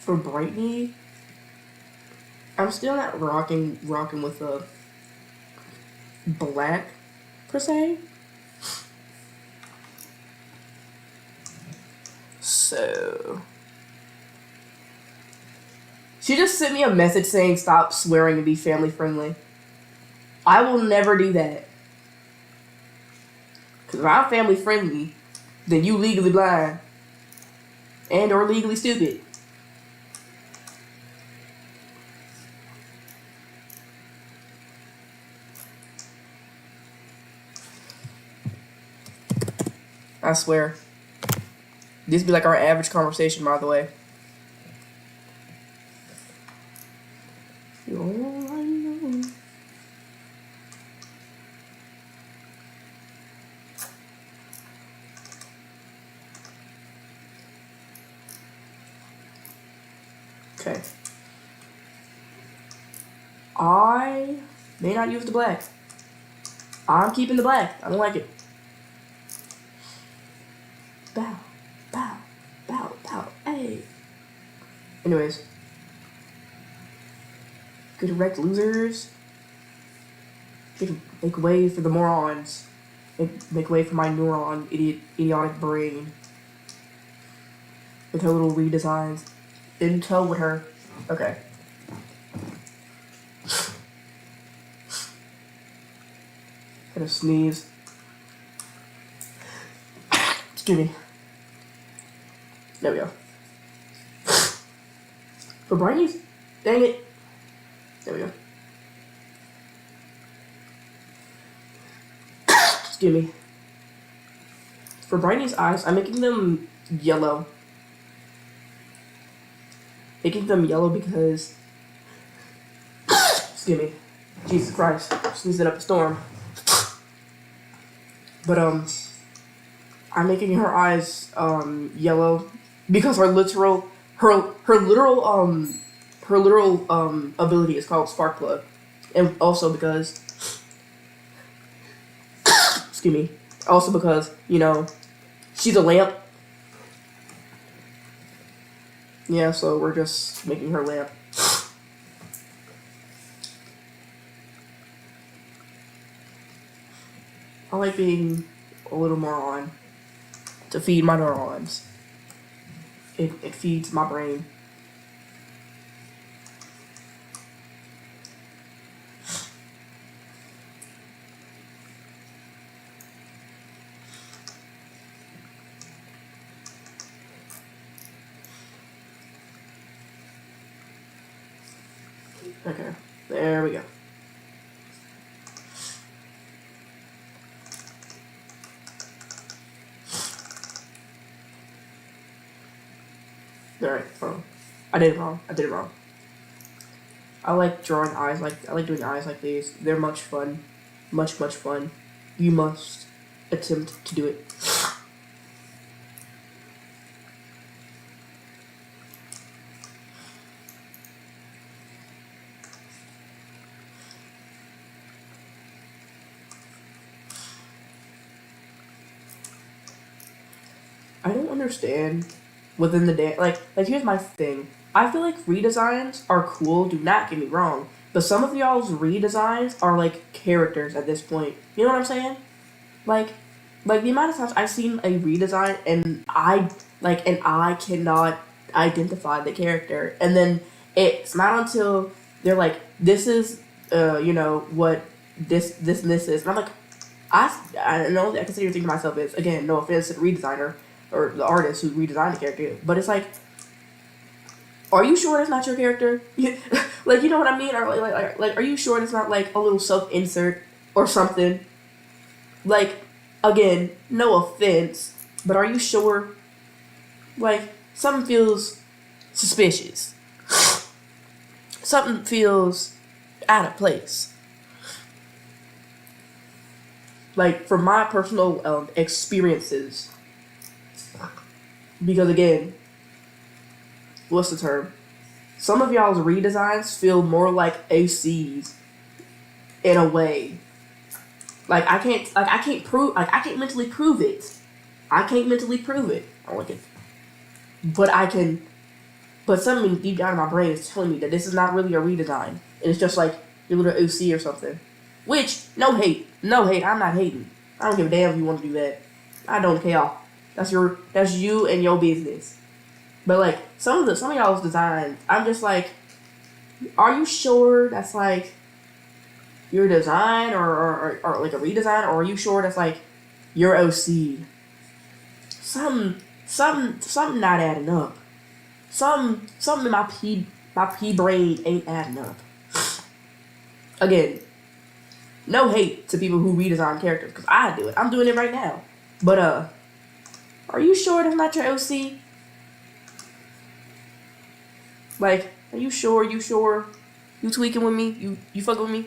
For Brittany, I'm still not rocking with a black per se. So she just sent me a message saying stop swearing and be family friendly. I will never do that. Because if I'm family friendly, then you legally blind and or legally stupid. I swear. This be like our average conversation, by the way. Okay. I may not use the black. I'm keeping the black. I don't like it. Bow, bow, bow, bow, hey. Anyways. Good wreck losers. Make way for the morons. Make way for my idiotic brain. With her little redesigns. Didn't tell with her. Okay. Gotta sneeze. Excuse me. There we go. For Brittany's? Dang it. There we go. Excuse me. For Brittany's eyes, I'm making them yellow. Making them yellow because... Excuse me. Jesus Christ. Sneezing up a storm. But, I'm making her eyes, yellow because her literal ability is called Spark Plug. And also because... Excuse me. Also because, you know, she's a lamp. Yeah, so we're just making her lamp. I like being a little more on to feed my neurons. It feeds my brain. Okay, there we go. Alright, I did it wrong. I like drawing eyes I like doing eyes like these. They're much fun. Much fun. You must attempt to do it. I don't understand within the day. Like here's my thing. I feel like redesigns are cool. Do not get me wrong, but some of y'all's redesigns are like characters at this point. You know what I'm saying? Like, like the amount of times I've seen a redesign and I cannot identify the character, and then it's not until they're like, this is, what this is, and I'm like, I know I consider thinking to myself is, again, no offense to the redesigner or the artist who redesigned the character, but it's like, are you sure it's not your character? Like, you know what I mean? Or like, are you sure it's not like a little self insert or something? Like, again, no offense, but are you sure? Like, something feels suspicious. Something feels out of place. Like, from my personal experiences, because again, what's the term? Some of y'all's redesigns feel more like ACs in a way. I can't mentally prove it. I can't mentally prove it. I don't like it. But I can, but something deep down in my brain is telling me that this is not really a redesign. And it's just like your little OC or something. Which, no hate. No hate. I'm not hating. I don't give a damn if you want to do that. I don't care. That's you and your business. But like some of y'all's designs, I'm just like, are you sure that's like your design or like a redesign, or are you sure that's like your OC? Something not adding up. Something in my P brain ain't adding up. Again, no hate to people who redesign characters, because I do it. I'm doing it right now. But are you sure that's not your OC? Like, are you sure? You sure? You tweaking with me? You fucking with me?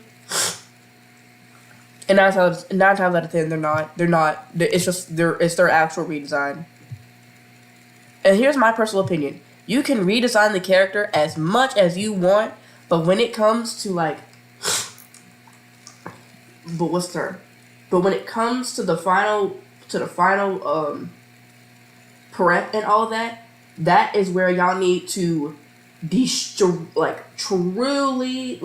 And nine times out of 10, they're not. It's their actual redesign. And here's my personal opinion: you can redesign the character as much as you want, but when it comes to like, but what's the term? But when it comes to the final prep and all that, that is where y'all need to truly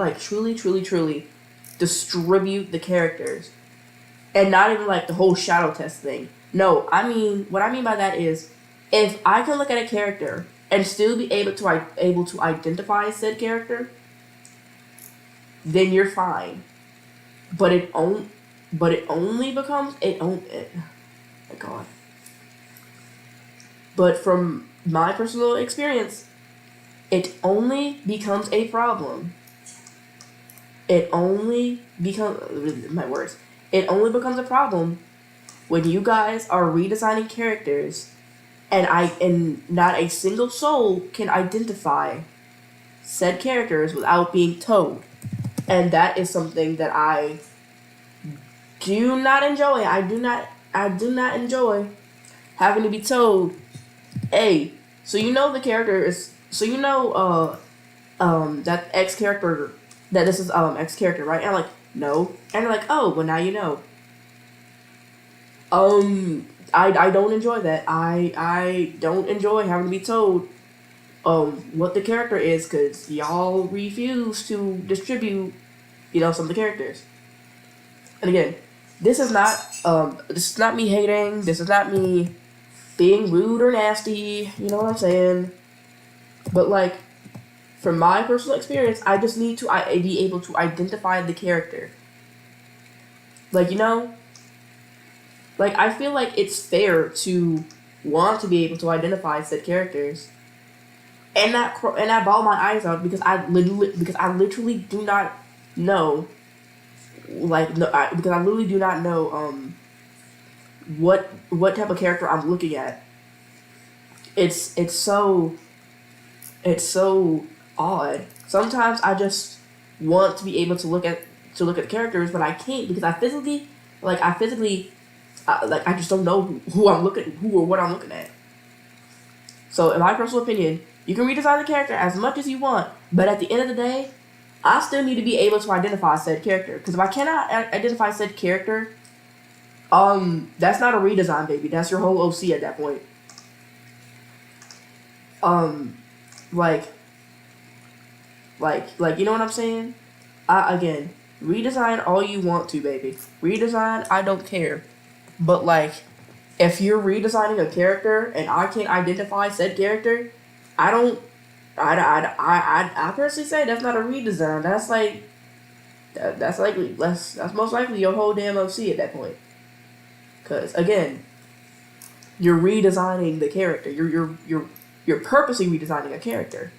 distribute the characters, and not even like the whole shadow test thing. No, I mean, what I mean by that is, if I can look at a character and still be able to identify said character, then you're fine. But it only becomes my God. But from my personal experience, it only becomes a problem. It only becomes a problem when you guys are redesigning characters and not a single soul can identify said characters without being told. And that is something that I do not enjoy. I do not enjoy having to be told, hey, so you know the character is, so you know that X character, that this is X character, right? And I'm like, no. And they're like, oh, well, now you know. I don't enjoy that. I don't enjoy having to be told what the character is, because y'all refuse to distribute, some of the characters. And again, this is not me hating. This is not me being rude or nasty. You know what I'm saying? But like, from my personal experience, I just need to be able to identify the character. Like, like, I feel like it's fair to want to be able to identify said characters, and not bawl my eyes out because I literally do not know, because I literally do not know what type of character I'm looking at. It's so odd. Sometimes I just want to be able to look at the characters, but I can't because I physically I just don't know who or what I'm looking at. So in my personal opinion, you can redesign the character as much as you want, but at the end of the day, I still need to be able to identify said character. Because if I cannot identify said character, that's not a redesign, baby. That's your whole OC at that point. Um, like, you know what I'm saying? Again, redesign all you want to, baby. Redesign, I don't care. But like, if you're redesigning a character and I can't identify said character, I don't. I personally say that's not a redesign. That's like that's most likely your whole damn OC at that point. Cause again, you're redesigning the character. You're purposely redesigning a character.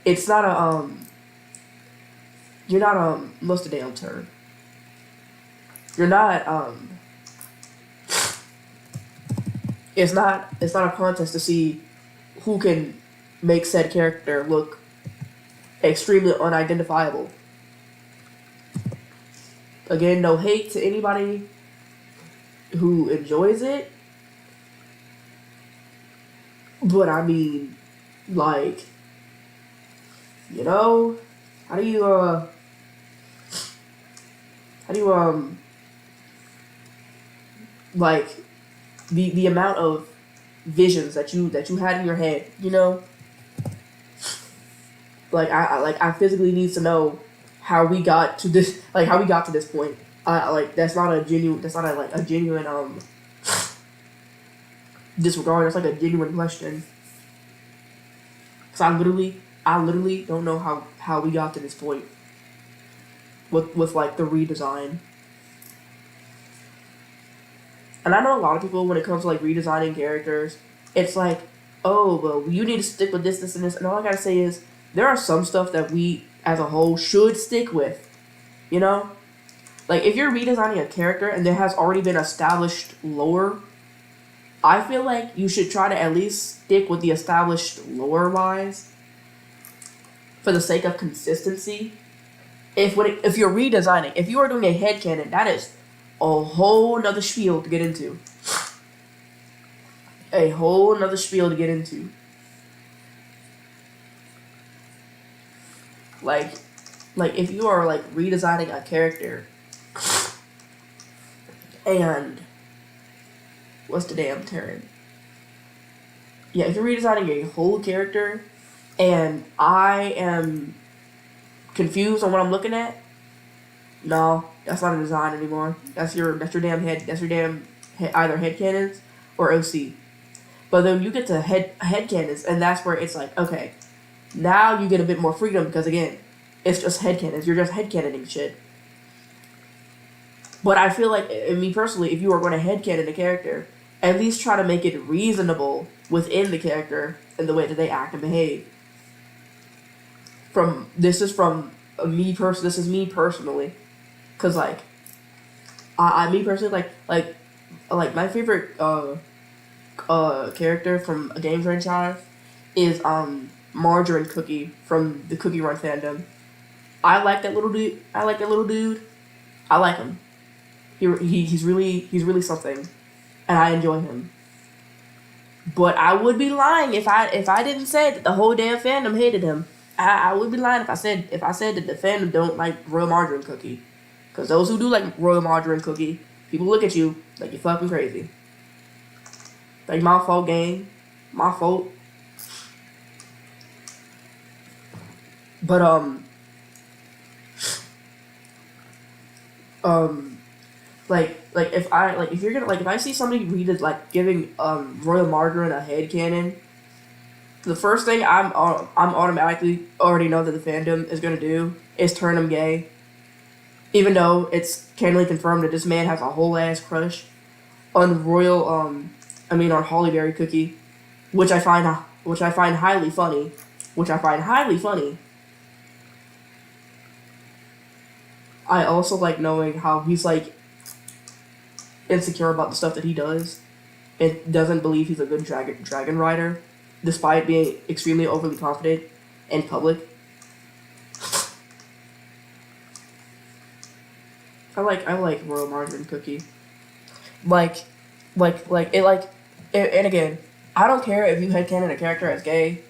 It's not a You're not what's the damn term? You're not It's not a contest to see who can make said character look extremely unidentifiable. Again, no hate to anybody who enjoys it, but I mean, like, you know, how do you how do you like the amount of visions that you had in your head, you know? Like I physically need to know how we got to this, like how we got to this point. Like that's not a genuine, that's not a, like a genuine disregard. That's like a genuine question. Cause I literally don't know how we got to this point with like the redesign. And I know a lot of people when it comes to like redesigning characters, it's like, oh well, you need to stick with this, and this. And all I gotta say is there are some stuff that we as a whole should stick with. You know? Like if you're redesigning a character and there has already been established lore, I feel like you should try to at least stick with the established lore wise for the sake of consistency. If you're redesigning, if you are doing a headcanon, that is a whole nother spiel to get into. A whole nother spiel to get into. Like if you are like redesigning a character and what's the damn term? Yeah, if you're redesigning a whole character and I am confused on what I'm looking at, no, that's not a design anymore. That's your damn head. That's your damn either headcanons or OC. But then you get to headcanons, and that's where it's like, okay, now you get a bit more freedom because again, it's just headcanons. You're just headcanoning shit. But I feel like, me personally, if you are going to headcanon a character, at least try to make it reasonable within the character and the way that they act and behave. This is me personally. Cause like, me personally like my favorite character from a game franchise is Margarine Cookie from the Cookie Run fandom. I like that little dude. I like him. He's really something, and I enjoy him. But I would be lying if I didn't say that the whole damn fandom hated him. I would be lying if I said that the fandom don't like Royal Margarine Cookie. Because those who do like Royal Margarine Cookie, people look at you like you're fucking crazy. Like, my fault, gang. My fault. But, if I see somebody giving, Royal Margarine a headcanon, the first thing I'm automatically already know that the fandom is gonna do is turn him gay. Even though it's canonly confirmed that this man has a whole ass crush on on Hollyberry Cookie, which I find highly funny. I also like knowing how he's like insecure about the stuff that he does and doesn't believe he's a good dragon rider, despite being extremely overly confident in public. I like Royal Margarine Cookie. And again, I don't care if you headcanon a character as gay,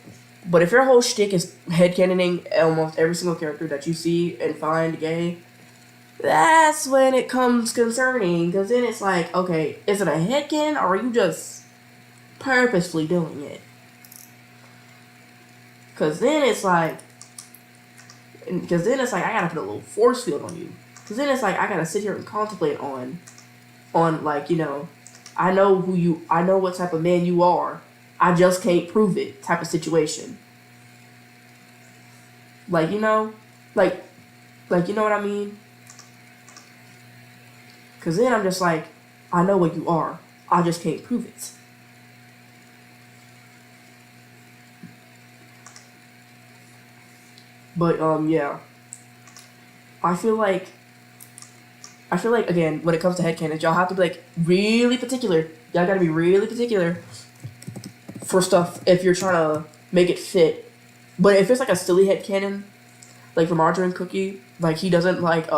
but if your whole shtick is headcanoning almost every single character that you see and find gay, that's when it comes concerning, because then it's like, okay, is it a headcanon or are you just purposefully doing it? Cause then it's like, I gotta put a little force field on you. Cause then it's like I gotta sit here and contemplate on like, you know, I know what type of man you are. I just can't prove it type of situation. Like, you know, like you know what I mean? Cause then I'm just like, I know what you are. I just can't prove it. But yeah. I feel like again, when it comes to headcanons, y'all have to be like really particular. Y'all gotta be really particular for stuff if you're trying to make it fit. But if it's like a silly headcanon, like the margarine cookie, like he doesn't like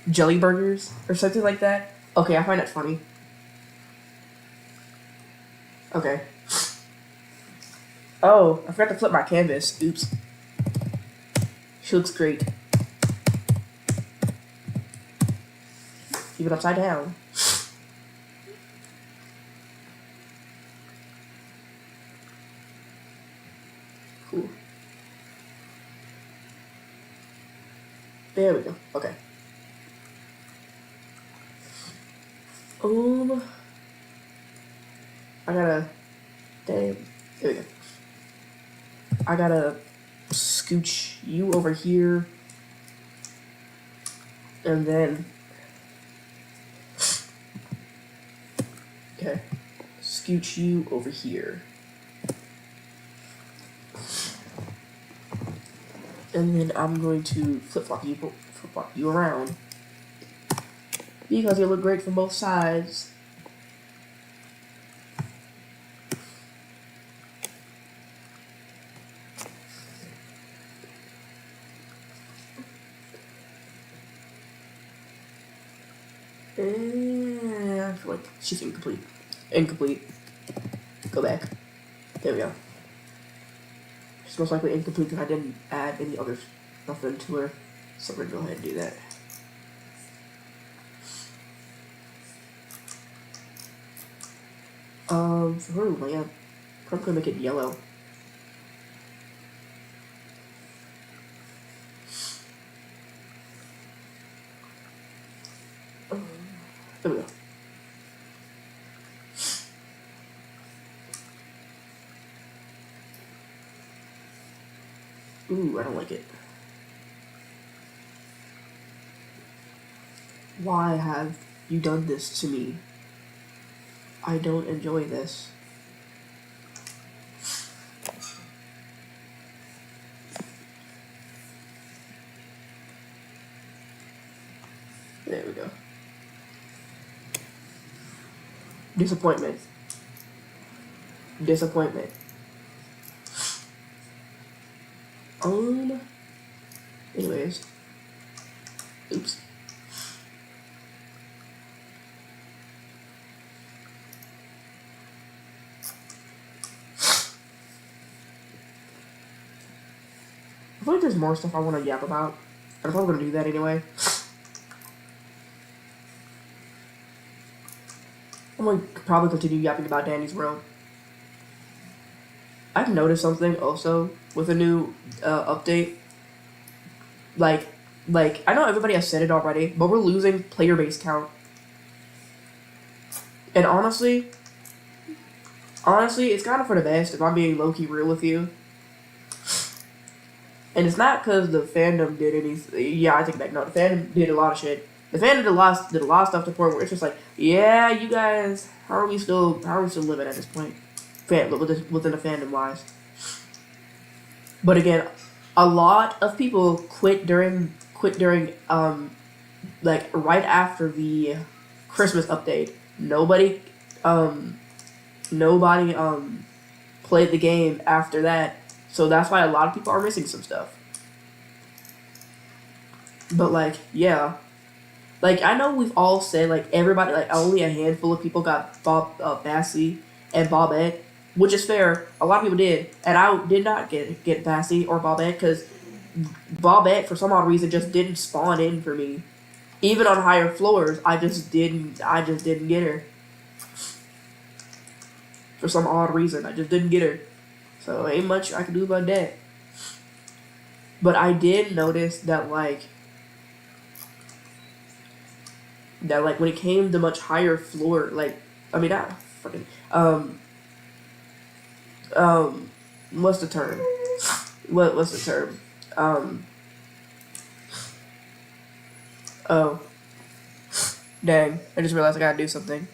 jelly burgers or something like that. Okay, I find that funny. Okay. Oh, I forgot to flip my canvas. Oops. She looks great. Keep it upside down. Cool. There we go. Okay. I gotta. Damn. There we go. I gotta scooch you over here. And then. Okay. Scooch you over here. And then I'm going to flip-flop you around. Because you look great from both sides. And I feel like she's incomplete. Incomplete. Go back. There we go. She's most likely incomplete because I didn't add any other stuff into her. So we're gonna go ahead and do that. For her lamp, probably gonna make it yellow. There we go. Ooh, I don't like it. Why have you done this to me? I don't enjoy this. There we go. Disappointment. Disappointment. Anyways. Oops. I feel like there's more stuff I want to yap about. I'm probably going to do that anyway. I'm going to probably continue yapping about Danny's World. I've noticed something also with a new update. Like, I know everybody has said it already, but we're losing player base count. And honestly, it's kind of for the best if I'm being low-key real with you. And it's not because the fandom did anything. Yeah, I take it back. No, the fandom did a lot of shit. The fandom did a lot of stuff to the point where it's just like, yeah, you guys, how are we still living at this point? Within the fandom wise. But again, a lot of people quit during like right after the Christmas update. Nobody played the game after that. So that's why a lot of people are missing some stuff. But like, yeah. Like, I know we've all said, like, everybody, like, only a handful of people got Bassy and Bobette, which is fair. A lot of people did. And I did not get Bassy or Bobette because Bobette, for some odd reason, just didn't spawn in for me. Even on higher floors, I just didn't get her. for some odd reason. I just didn't get her. So ain't much I can do about that. But I did notice that when it came to much higher floor, not fucking what's the term? What's the term? Oh, dang! I just realized I gotta do something.